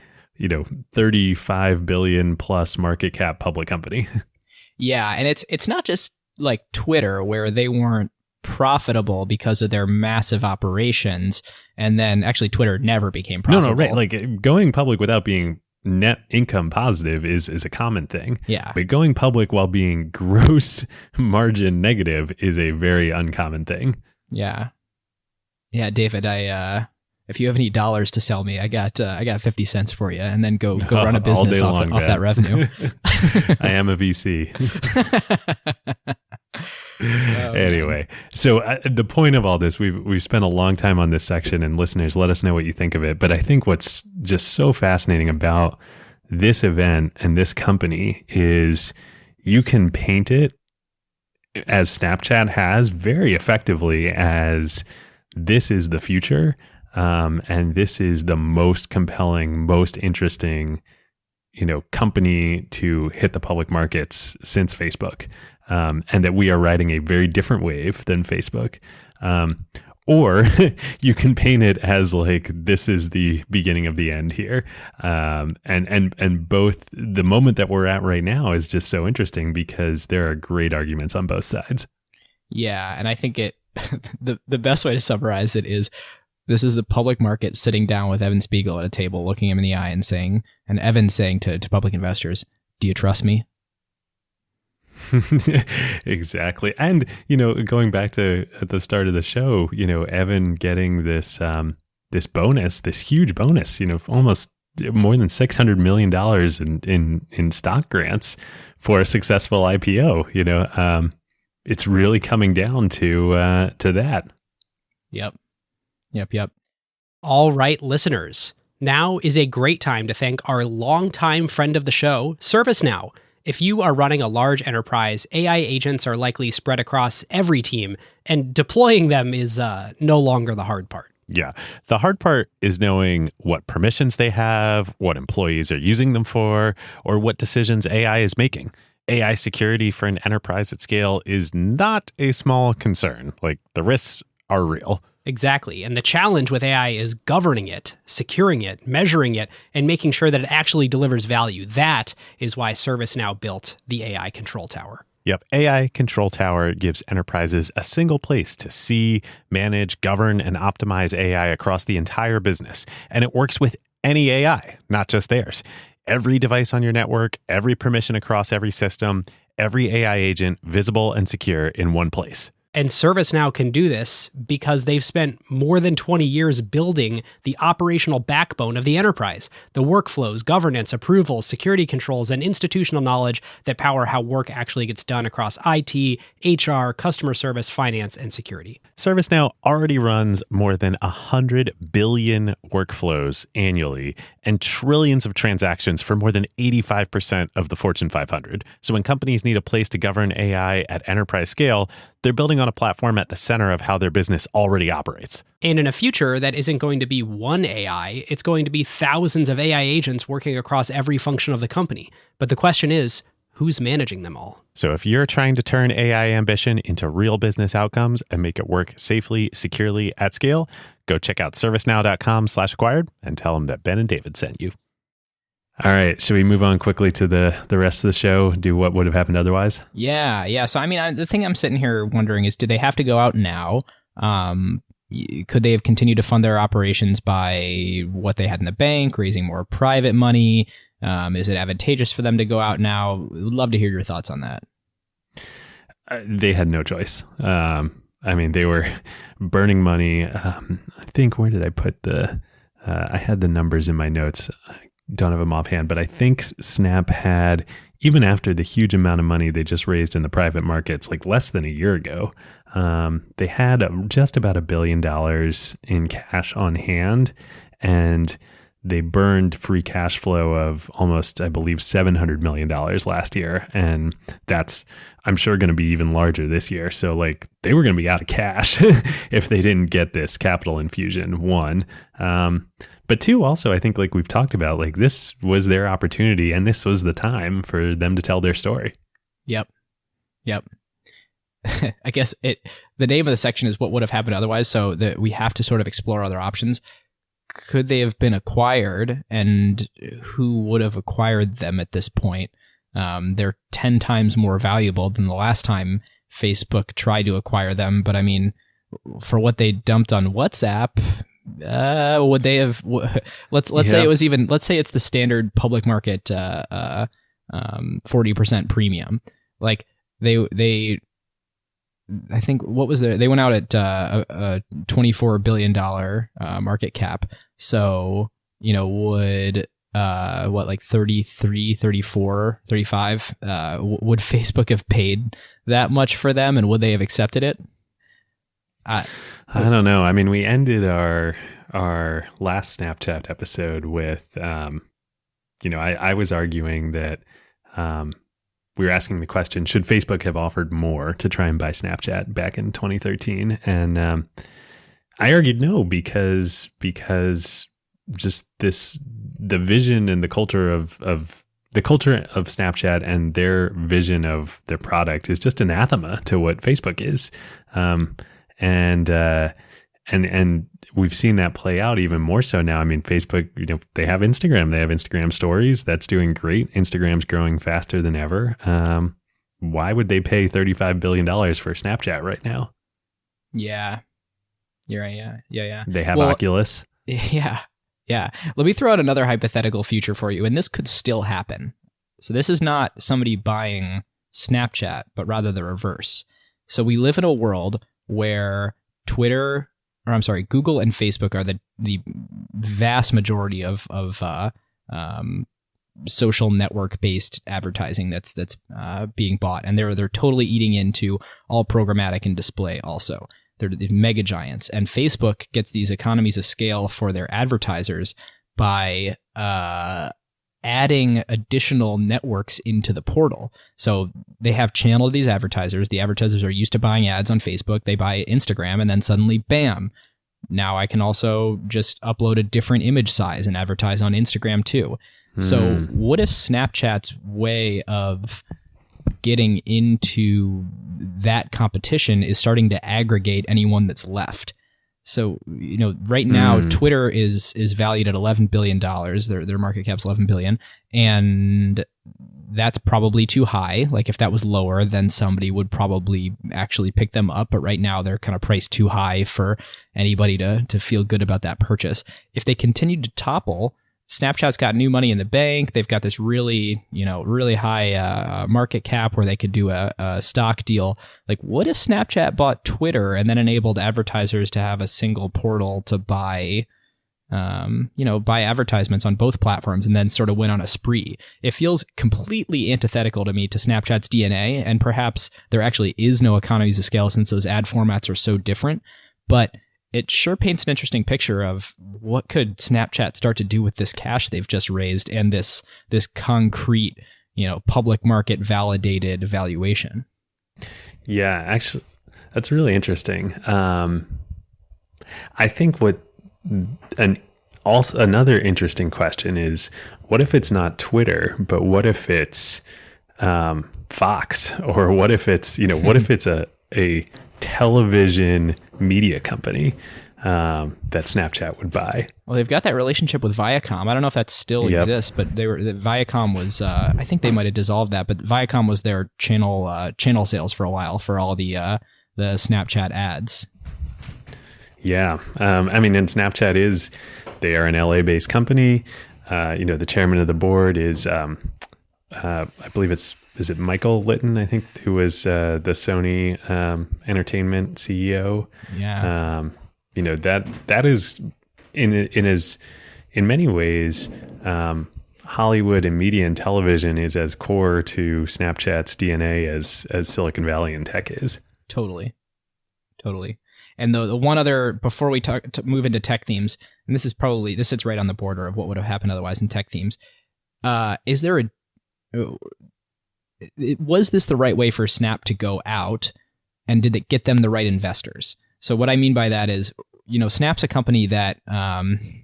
35 billion plus market cap public company. Yeah, and it's not just like Twitter, where they weren't profitable because of their massive operations, and then actually Twitter never became profitable. No, right. Like going public without being net income positive is a common thing. Yeah. But going public while being gross margin negative is a very uncommon thing. Yeah. Yeah, David, if you have any dollars to sell me, I got 50 cents for you, and then go run a business off that revenue. I am a VC. Anyway, so the point of all this, we've spent a long time on this section, and listeners, let us know what you think of it. But I think what's just so fascinating about this event and this company is you can paint it, as Snapchat has very effectively, as this is the future. And this is the most compelling, most interesting, company to hit the public markets since Facebook. And that we are riding a very different wave than Facebook. Or you can paint it as like, this is the beginning of the end here. And both, the moment that we're at right now is just so interesting because there are great arguments on both sides. Yeah. And I think the best way to summarize it is, this is the public market sitting down with Evan Spiegel at a table, looking him in the eye and Evan saying to public investors, "Do you trust me?" Exactly. And, going back to at the start of the show, Evan getting this bonus, this huge bonus, almost more than $600 million in stock grants for a successful IPO, it's really coming down to that. Yep. All right, listeners. Now is a great time to thank our longtime friend of the show, ServiceNow. If you are running a large enterprise, AI agents are likely spread across every team, and deploying them is no longer the hard part. Yeah. The hard part is knowing what permissions they have, what employees are using them for, or what decisions AI is making. AI security for an enterprise at scale is not a small concern. Like, the risks are real. Exactly. And the challenge with AI is governing it, securing it, measuring it, and making sure that it actually delivers value. That is why ServiceNow built the AI Control Tower. Yep. AI Control Tower gives enterprises a single place to see, manage, govern, and optimize AI across the entire business. And it works with any AI, not just theirs. Every device on your network, every permission across every system, every AI agent visible and secure in one place. And ServiceNow can do this because they've spent more than 20 years building the operational backbone of the enterprise, the workflows, governance, approvals, security controls, and institutional knowledge that power how work actually gets done across IT, HR, customer service, finance, and security. ServiceNow already runs more than 100 billion workflows annually and trillions of transactions for more than 85% of the Fortune 500. So when companies need a place to govern AI at enterprise scale, they're building on a platform at the center of how their business already operates. And in a future that isn't going to be one AI, it's going to be thousands of AI agents working across every function of the company. But the question is, who's managing them all? So if you're trying to turn AI ambition into real business outcomes and make it work safely, securely, at scale, go check out servicenow.com/acquired and tell them that Ben and David sent you. All right. Should we move on quickly to the rest of the show? Do what would have happened otherwise? Yeah. So, I mean, the thing I'm sitting here wondering is, do they have to go out now? Could they have continued to fund their operations by what they had in the bank, raising more private money? Is it advantageous for them to go out now? We'd love to hear your thoughts on that. They had no choice. I mean, they were burning money. I think, where did I put I had the numbers in my notes. I don't have them offhand, but I think Snap had, even after the huge amount of money they just raised in the private markets, like less than a year ago, they had just about $1 billion in cash on hand, and they burned free cash flow of almost, I believe, $700 million last year. And that's, I'm sure, going to be even larger this year. So like, they were going to be out of cash if they didn't get this capital infusion, one. But two, also, I think, like we've talked about, like, this was their opportunity and this was the time for them to tell their story. Yep. I guess the name of the section is what would have happened otherwise. So that we have to sort of explore other options. Could they have been acquired, and who would have acquired them at this point? They're 10 times more valuable than the last time Facebook tried to acquire them. But I mean, for what they dumped on WhatsApp, would they have? Let's say it was even. Let's say it's the standard public market 40% premium. Like they. I think they went out at a $24 billion market cap. So, would like 33, 34, 35, would Facebook have paid that much for them, and would they have accepted it? I don't know. I mean, we ended our last Snapchat episode with, I was arguing that, we were asking the question, should Facebook have offered more to try and buy Snapchat back in 2013? And I argued no, because just the vision and the culture of Snapchat and their vision of their product is just anathema to what Facebook is. And we've seen that play out even more so now. I mean, Facebook, they have Instagram. They have Instagram stories. That's doing great. Instagram's growing faster than ever. Why would they pay $35 billion for Snapchat right now? Yeah. You're right. Yeah. They have Oculus. Yeah. Let me throw out another hypothetical future for you, and this could still happen. So this is not somebody buying Snapchat, but rather the reverse. So we live in a world where Google and Facebook are the vast majority of social network based advertising that's being bought, and they're totally eating into all programmatic and display. Also, they're the mega giants, and Facebook gets these economies of scale for their advertisers by adding additional networks into the portal. So they have channeled these advertisers. The advertisers are used to buying ads on Facebook. They buy Instagram, and then suddenly, bam, now I can also just upload a different image size and advertise on Instagram too. So what if Snapchat's way of getting into that competition is starting to aggregate anyone that's left? So, right now, Twitter is valued at $11 billion. Their market cap's $11 billion. And that's probably too high. Like, if that was lower, then somebody would probably actually pick them up. But right now, they're kind of priced too high for anybody to feel good about that purchase. If they continue to topple, Snapchat's got new money in the bank. They've got this really high market cap where they could do a stock deal. Like, what if Snapchat bought Twitter and then enabled advertisers to have a single portal to buy advertisements on both platforms and then sort of went on a spree? It feels completely antithetical to me to Snapchat's DNA, and perhaps there actually is no economies of scale since those ad formats are so different. But it sure paints an interesting picture of what could Snapchat start to do with this cash they've just raised and this concrete, public market validated valuation. Yeah, actually, That's really interesting. I think another interesting question is, what if it's not Twitter, but what if it's Fox, or what if it's what if it's a television media company that Snapchat would buy? Well, they've got that relationship with Viacom. I don't know if that still exists, but Viacom was. I think they might have dissolved that, but Viacom was their channel sales for a while for all the Snapchat ads. Yeah, I mean, and Snapchat they are an LA-based company. The chairman of the board is, I believe is it Michael Litton, I think, who was the Sony Entertainment CEO. Yeah. That is in many ways, Hollywood and media and television is as core to Snapchat's DNA as Silicon Valley and tech is. Totally. And the one other, before we move into tech themes, and this sits right on the border of what would have happened otherwise in tech themes. Was this the right way for Snap to go out, and did it get them the right investors? So what I mean by that is, Snap's a company that,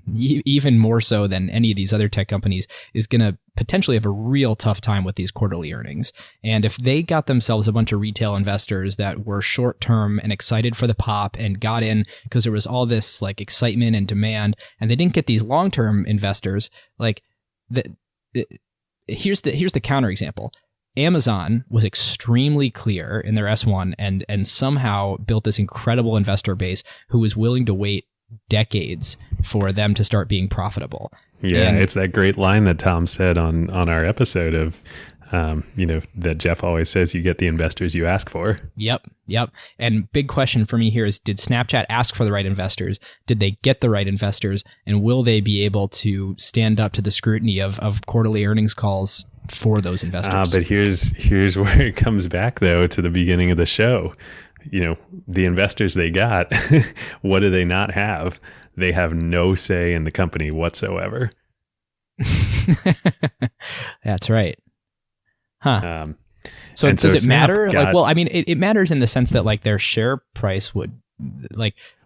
even more so than any of these other tech companies, is going to potentially have a real tough time with these quarterly earnings. And if they got themselves a bunch of retail investors that were short-term and excited for the pop and got in because there was all this like excitement and demand, and they didn't get these long-term investors, here's the counterexample. Amazon was extremely clear in their S1 and somehow built this incredible investor base who was willing to wait decades for them to start being profitable. Yeah, it's that great line that Tom said on our episode of, that Jeff always says, you get the investors you ask for. Yep. And big question for me here is, did Snapchat ask for the right investors? Did they get the right investors? And will they be able to stand up to the scrutiny of quarterly earnings calls for those investors? But here's where it comes back, though, to the beginning of the show. The investors they got, what do they not have? They have no say in the company whatsoever. That's right. Huh. So does it matter? It matters in the sense that their share price would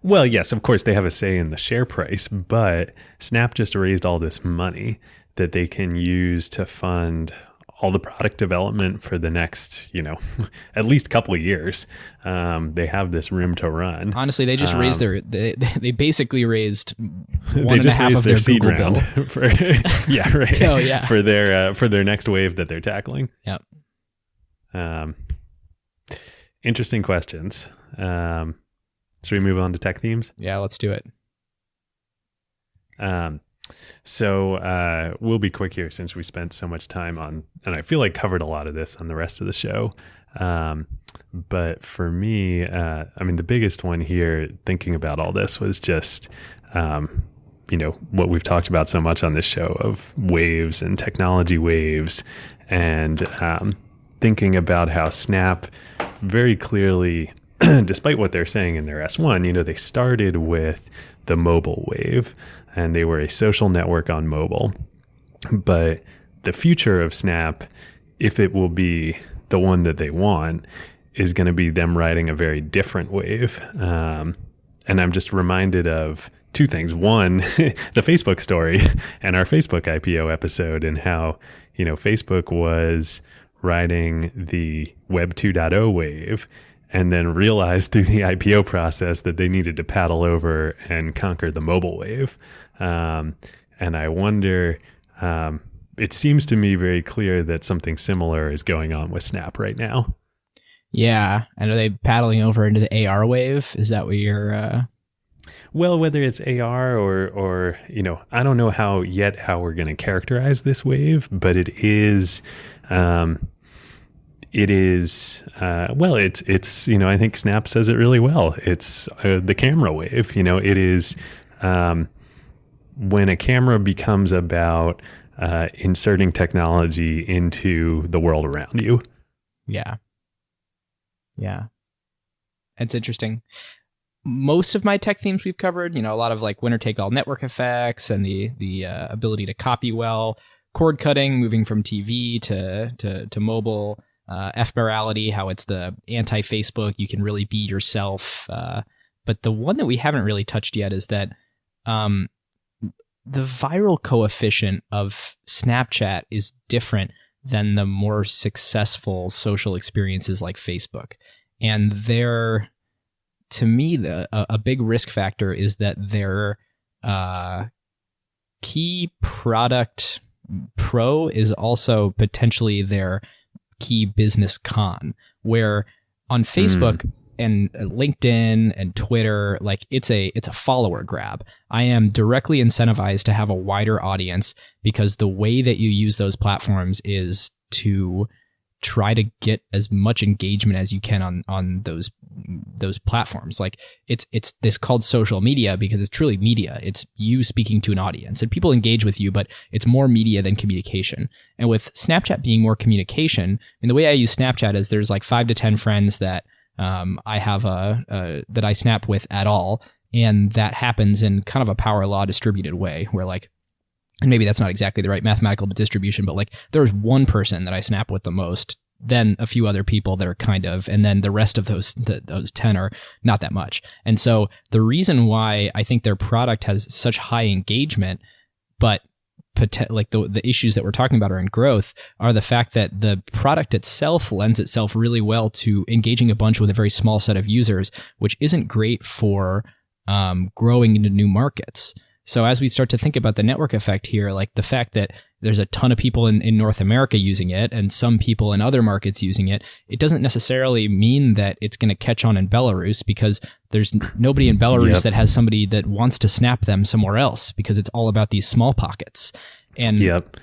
Well, yes, of course they have a say in the share price, but Snap just raised all this money that they can use to fund all the product development for the next, at least couple of years. They have this room to run. Honestly, they just raised they basically raised one and a half of their seed Google round bill. Yeah, right. Oh, yeah. For their next wave that they're tackling. Yep. Interesting questions. Should we move on to tech themes? Yeah, let's do it. So we'll be quick here since we spent so much time on, and I feel like covered a lot of this on the rest of the show. But for me, the biggest one here, thinking about all this, was just, what we've talked about so much on this show of waves and technology waves, and thinking about how Snap very clearly, despite what they're saying in their S1, they started with the mobile wave, and they were a social network on mobile. But the future of Snap, if it will be the one that they want, is going to be them riding a very different wave. And I'm just reminded of two things. One, the Facebook story and our Facebook IPO episode, and how, Facebook was riding the Web 2.0 wave, and then realized through the IPO process that they needed to paddle over and conquer the mobile wave. And I wonder, it seems to me very clear that something similar is going on with Snap right now. Yeah. And are they paddling over into the AR wave? Is that what you're... Well, whether it's AR or I don't know how we're going to characterize this wave, but it is... it's I think Snap says it really well. It's the camera wave. It is when a camera becomes about inserting technology into the world around you. Yeah. It's interesting. Most of my tech themes we've covered, a lot of winner take all network effects and the ability to copy well, cord cutting, moving from TV to mobile. F-morality, how it's the anti-Facebook, you can really be yourself. But the one that we haven't really touched yet is that the viral coefficient of Snapchat is different than the more successful social experiences like Facebook. And to me, a big risk factor is that their key product pro is also potentially their key business con, where on Facebook and LinkedIn and Twitter, like it's a follower grab. I am directly incentivized to have a wider audience because the way that you use those platforms is to try to get as much engagement as you can on those platforms. Like it's this called social media because it's truly media. It's you speaking to an audience and people engage with you, but it's more media than communication. And with Snapchat being more communication, and the way I use Snapchat is there's like 5 to 10 friends that I have that I snap with at all, and that happens in kind of a power law distributed way, where like, and maybe that's not exactly the right mathematical distribution, but like there's one person that I snap with the most, then a few other people that are kind of, and then the rest of those 10 are not that much. And so the reason why I think their product has such high engagement, but like the issues that we're talking about are in growth, are the fact that the product itself lends itself really well to engaging a bunch with a very small set of users, which isn't great for growing into new markets. So as we start to think about the network effect here, like the fact that there's a ton of people in North America using it and some people in other markets using it, it doesn't necessarily mean that it's going to catch on in Belarus, because there's nobody in Belarus that has somebody that wants to snap them somewhere else, because it's all about these small pockets. And it's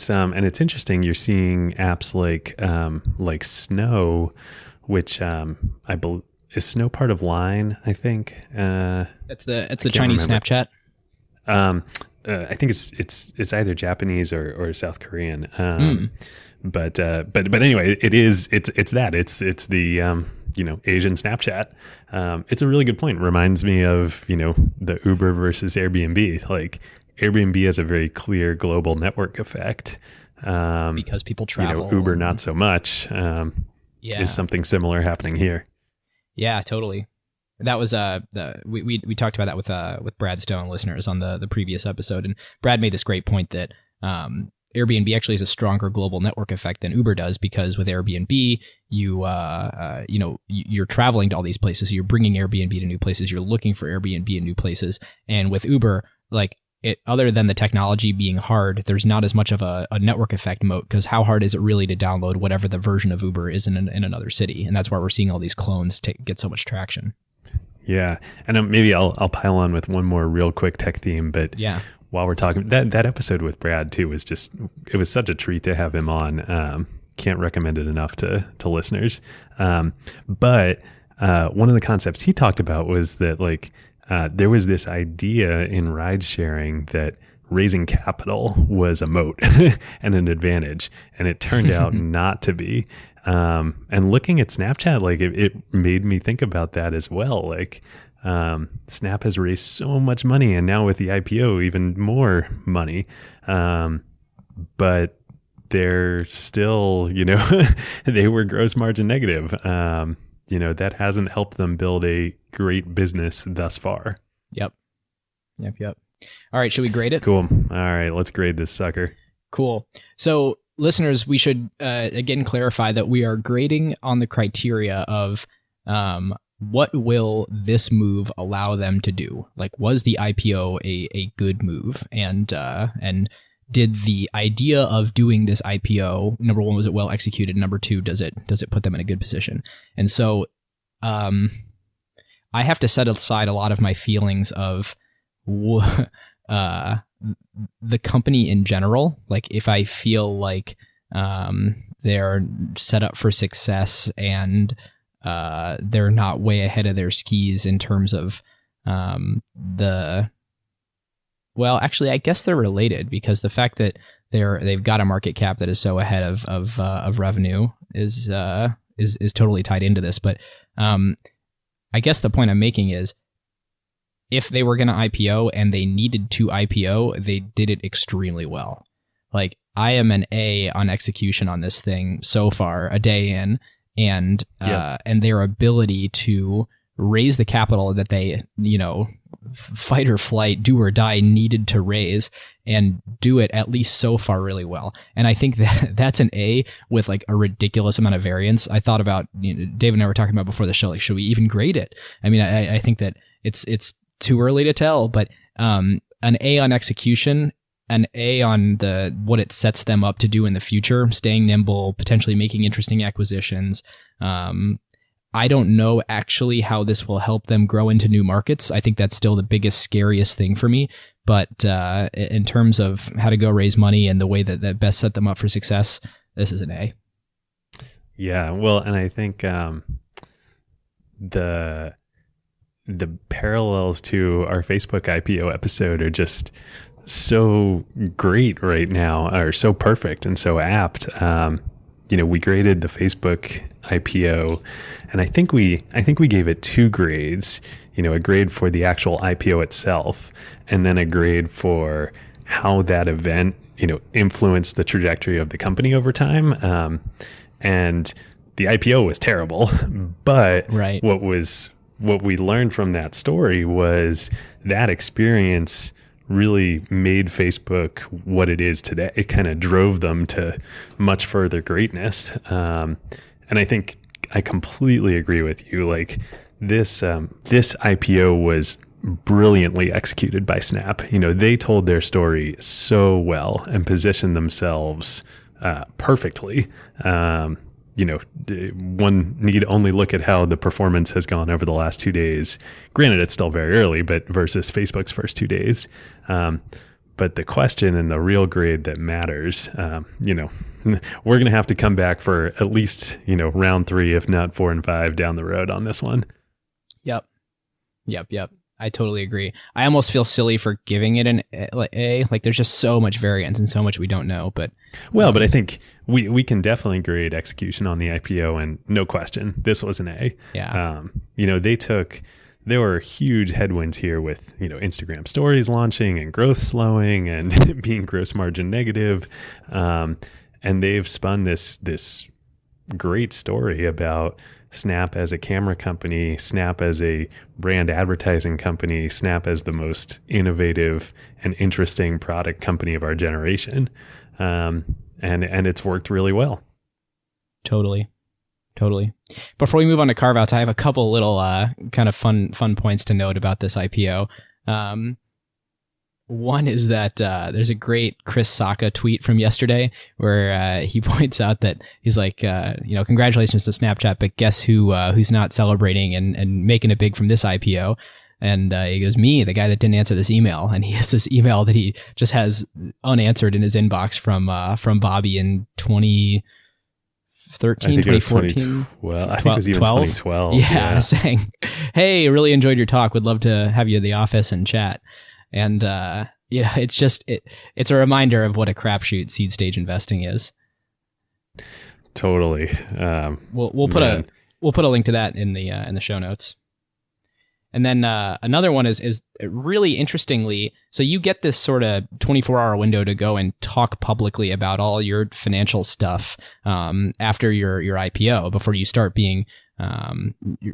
and it's interesting. You're seeing apps like Snow, which I believe is Snow part of Line. I think it's the Chinese remember. Snapchat. I think it's either Japanese or South Korean. But anyway, it's the Asian Snapchat. It's a really good point. Reminds me of the Uber versus Airbnb. Like Airbnb has a very clear global network effect. Because people travel. Uber not so much. Is something similar happening here? Yeah, totally. That was we talked about that with Brad Stone, listeners, on the previous episode, and Brad made this great point that Airbnb actually has a stronger global network effect than Uber does, because with Airbnb you're traveling to all these places, so you're bringing Airbnb to new places, you're looking for Airbnb in new places, and with Uber, like it, other than the technology being hard, there's not as much of a network effect moat, because how hard is it really to download whatever the version of Uber is in another city, and that's why we're seeing all these clones get so much traction. Yeah, and maybe I'll pile on with one more real quick tech theme. But yeah, while we're talking, that episode with Brad too was it was such a treat to have him on. Can't recommend it enough to listeners. But one of the concepts he talked about was that there was this idea in ride sharing that raising capital was a moat and an advantage, and it turned out not to be. And looking at Snapchat, it made me think about that as well. Snap has raised so much money, and now with the IPO, even more money. But they're still, they were gross margin negative. That hasn't helped them build a great business thus far. Yep. All right, should we grade it? Cool. All right, let's grade this sucker. Cool. So, listeners, we should again clarify that we are grading on the criteria of what will this move allow them to do? Like, was the IPO a good move? And did the idea of doing this IPO, number one, was it well executed? Number two, does it put them in a good position? And so I have to set aside a lot of my feelings of the company in general. Like, if I feel like they're set up for success and they're not way ahead of their skis in terms of well, actually, I guess they're related, because the fact that they've got a market cap that is so ahead of revenue is totally tied into this. But I guess the point I'm making is, if they were going to IPO and they needed to IPO, they did it extremely well. like I am an A on execution on this thing so far, a day in, and their ability to raise the capital that they, fight or flight, do or die needed to raise, and do it at least so far really well. And I think that's an A with like a ridiculous amount of variance. I thought about, Dave and I were talking about before the show, like, should we even grade it? I mean, I think that it's too early to tell, but an A on execution, an A on what it sets them up to do in the future, staying nimble, potentially making interesting acquisitions. I don't know actually how this will help them grow into new markets. I think that's still the biggest, scariest thing for me. But in terms of how to go raise money and the way that best set them up for success, this is an A. Yeah, well, and I think the parallels to our Facebook IPO episode are just so great right now, are so perfect and so apt. We graded the Facebook IPO, and I think we gave it 2 grades. A grade for the actual IPO itself, and then a grade for how that event, influenced the trajectory of the company over time. And the IPO was terrible, but right. What we learned from that story was that experience really made Facebook what it is today. It kind of drove them to much further greatness. And I think I completely agree with you. Like this IPO was brilliantly executed by Snap. They told their story so well and positioned themselves perfectly. One need only look at how the performance has gone over the last 2 days. Granted, it's still very early, but versus Facebook's first 2 days. But the question and the real grade that matters, we're going to have to come back for at least, round 3, if not 4 and 5 down the road on this one. Yep. I totally agree. I almost feel silly for giving it an A. Like there's just so much variance and so much we don't know. But I think we can definitely grade execution on the IPO, and no question, this was an A. Yeah. There were huge headwinds here with Instagram stories launching and growth slowing and being gross margin negative, and they've spun this great story about Snap as a camera company, Snap as a brand advertising company, Snap as the most innovative and interesting product company of our generation. And it's worked really well. Totally. Before we move on to Carve Outs, I have a couple little kind of fun points to note about this IPO. One is that there's a great Chris Sacca tweet from yesterday where he points out that he's like, congratulations to Snapchat, but guess who's not celebrating and making it big from this IPO? And he goes, me, the guy that didn't answer this email. And he has this email that he just has unanswered in his inbox from Bobby in 2013, 2014. Well, I think it was even 2012. Yeah, saying, hey, really enjoyed your talk. Would love to have you in the office and chat. And it's just it's a reminder of what a crapshoot seed stage investing is. Totally. We'll put a link to that in the show notes. And then another one is really interestingly, so you get this sort of 24-hour window to go and talk publicly about all your financial stuff after your IPO before you start being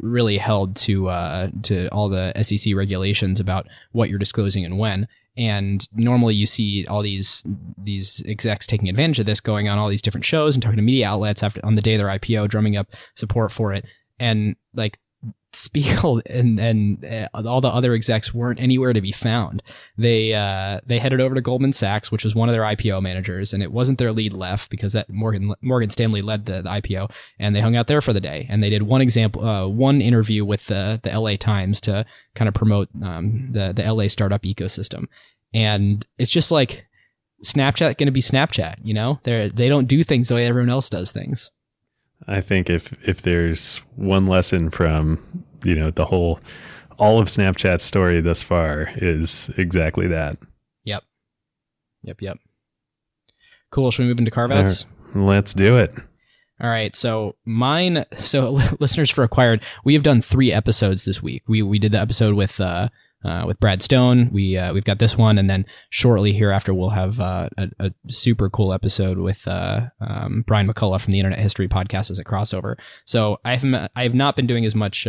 really held to all the SEC regulations about what you're disclosing and when. And normally you see all these execs taking advantage of this, going on all these different shows and talking to media outlets on the day of their IPO, drumming up support for it. And like Spiegel and all the other execs weren't anywhere to be found. They headed over to Goldman Sachs, which was one of their IPO managers, and it wasn't their lead left because that Morgan Stanley led the IPO, and they hung out there for the day. And they did one interview with the LA Times to kind of promote the LA startup ecosystem. And it's just like Snapchat going to be Snapchat, they don't do things the way everyone else does things. I think if there's one lesson from, all of Snapchat's story thus far is exactly that. Yep. Cool. Should we move into Carve Outs? Let's do it. All right. So listeners for Acquired, we have done 3 episodes this week. We did the episode with with Brad Stone. We've got this one, and then shortly hereafter we'll have a super cool episode with Brian McCullough from the Internet History Podcast as a crossover. So I have not been doing as much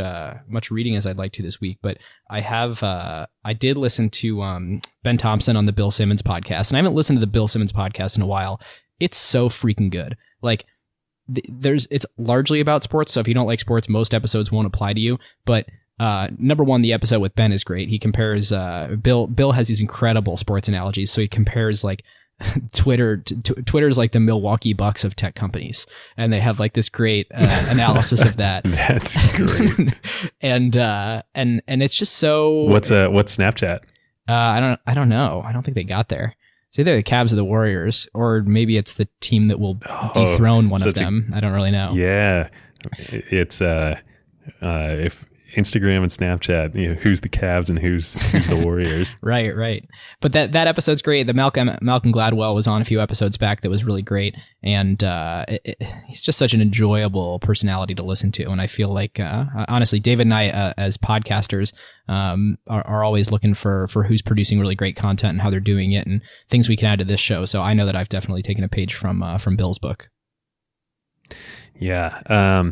reading as I'd like to this week, but I did listen to Ben Thompson on the Bill Simmons podcast, and I haven't listened to the Bill Simmons podcast in a while. It's so freaking good. Like, it's largely about sports, so if you don't like sports, most episodes won't apply to you. But number one, the episode with Ben is great. He compares Bill has these incredible sports analogies. So he compares like Twitter's like the Milwaukee Bucks of tech companies, and they have like this great analysis of that. That's great. and it's just so. What's Snapchat? I don't know. I don't think they got there. It's either the Cavs or the Warriors, or maybe it's the team that will dethrone one of them. I don't really know. Yeah, it's if Instagram and Snapchat, who's the Cavs and who's the Warriors. Right. But that episode's great. The Malcolm Gladwell was on a few episodes back. That was really great, and he's just such an enjoyable personality to listen to. And I feel like honestly, David and I as podcasters are always looking for who's producing really great content and how they're doing it and things we can add to this show. So I know that I've definitely taken a page from Bill's book. Yeah.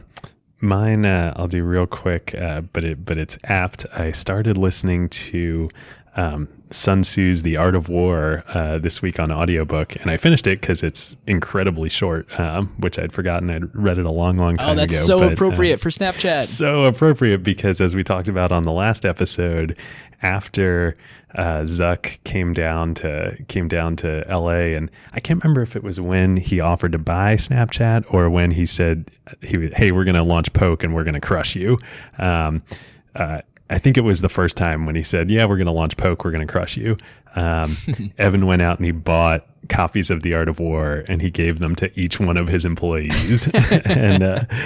Mine, I'll do real quick, but it's apt. I started listening to Sun Tzu's The Art of War this week on audiobook, and I finished it because it's incredibly short, which I'd forgotten. I'd read it a long time ago. Oh, that's so appropriate for Snapchat. So appropriate because, as we talked about on the last episode, after Zuck came down to LA, and I can't remember if it was when he offered to buy Snapchat or when he said, hey, we're going to launch Poke and we're going to crush you. I think it was the first time when he said, yeah, we're going to launch Poke, we're going to crush you. Evan went out and he bought copies of The Art of War and he gave them to each one of his employees. But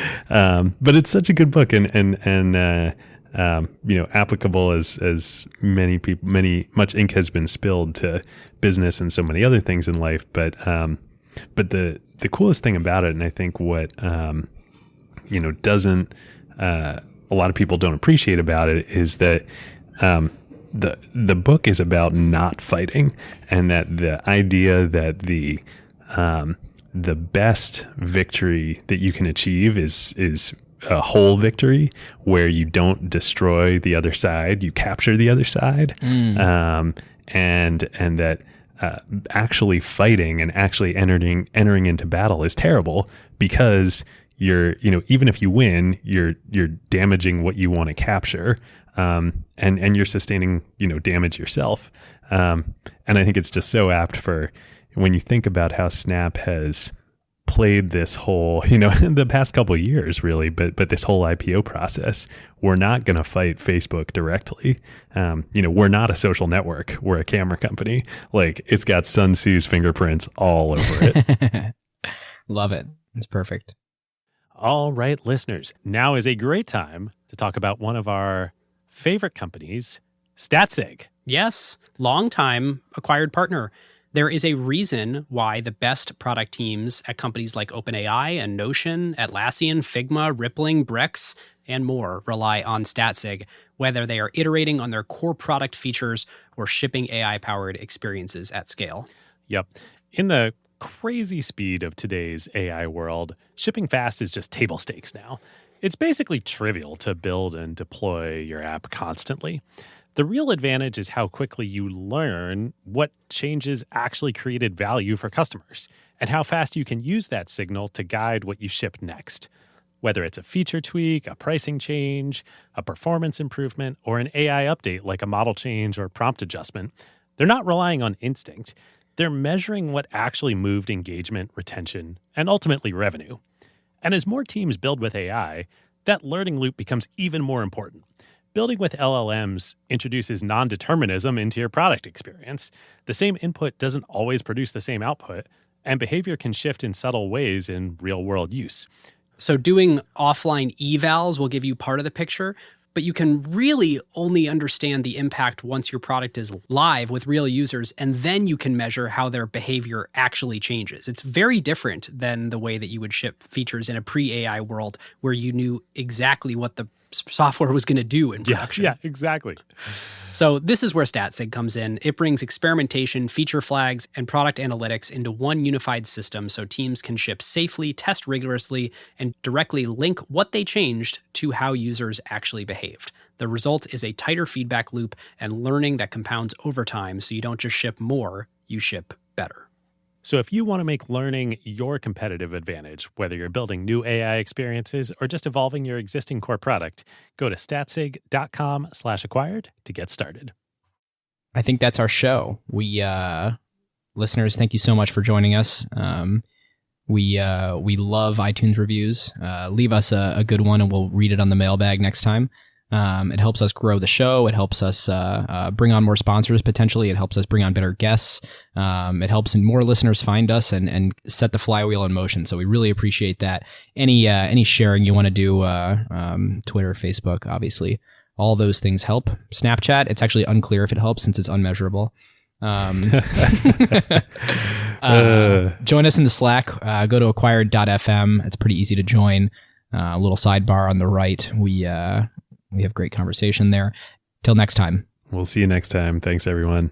it's such a good book and applicable as much ink has been spilled to business and so many other things in life. But the coolest thing about it, and I think what doesn't a lot of people don't appreciate about it, is that the book is about not fighting, and that the idea that the best victory that you can achieve is a whole victory where you don't destroy the other side, you capture the other side, and that actually fighting and actually entering into battle is terrible because you're even if you win, you're damaging what you want to capture, and you're sustaining damage yourself, and I think it's just so apt for when you think about how Snap has played this whole, in the past couple of years, really, but this whole IPO process. We're not going to fight Facebook directly. We're not a social network. We're a camera company. Like, it's got Sun Tzu's fingerprints all over it. Love it. It's perfect. All right, listeners, now is a great time to talk about one of our favorite companies, Statsig. Yes, long-time acquired partner. There is a reason why the best product teams at companies like OpenAI and Notion, Atlassian, Figma, Rippling, Brex, and more rely on Statsig, whether they are iterating on their core product features or shipping AI-powered experiences at scale. Yep. In the crazy speed of today's AI world, shipping fast is just table stakes now. It's basically trivial to build and deploy your app constantly. The real advantage is how quickly you learn what changes actually created value for customers and how fast you can use that signal to guide what you ship next. Whether it's a feature tweak, a pricing change, a performance improvement, or an AI update like a model change or prompt adjustment, they're not relying on instinct. They're measuring what actually moved engagement, retention, and ultimately revenue. And as more teams build with AI, that learning loop becomes even more important. Building with LLMs introduces non-determinism into your product experience. The same input doesn't always produce the same output, and behavior can shift in subtle ways in real-world use. So doing offline evals will give you part of the picture, but you can really only understand the impact once your product is live with real users, and then you can measure how their behavior actually changes. It's very different than the way that you would ship features in a pre-AI world where you knew exactly what the software was going to do in production. Yeah, exactly. So this is where StatSig comes in. It brings experimentation, feature flags, and product analytics into one unified system so teams can ship safely, test rigorously, and directly link what they changed to how users actually behaved. The result is a tighter feedback loop and learning that compounds over time, so you don't just ship more, you ship better. So if you want to make learning your competitive advantage, whether you're building new AI experiences or just evolving your existing core product, go to statsig.com/acquired to get started. I think that's our show. We listeners, thank you so much for joining us. We love iTunes reviews. Leave us a good one and we'll read it on the mailbag next time. It helps us grow the show. It helps us bring on more sponsors potentially. It helps us bring on better guests. It helps more listeners find us and set the flywheel in motion. So we really appreciate that. Any sharing you want to do, Twitter, Facebook, obviously, all those things help. Snapchat, it's actually unclear if it helps since it's unmeasurable. Join us in the Slack. Go to acquired.fm. It's pretty easy to join. A little sidebar on the right. We have great conversation there. Till next time. We'll see you next time. Thanks, everyone.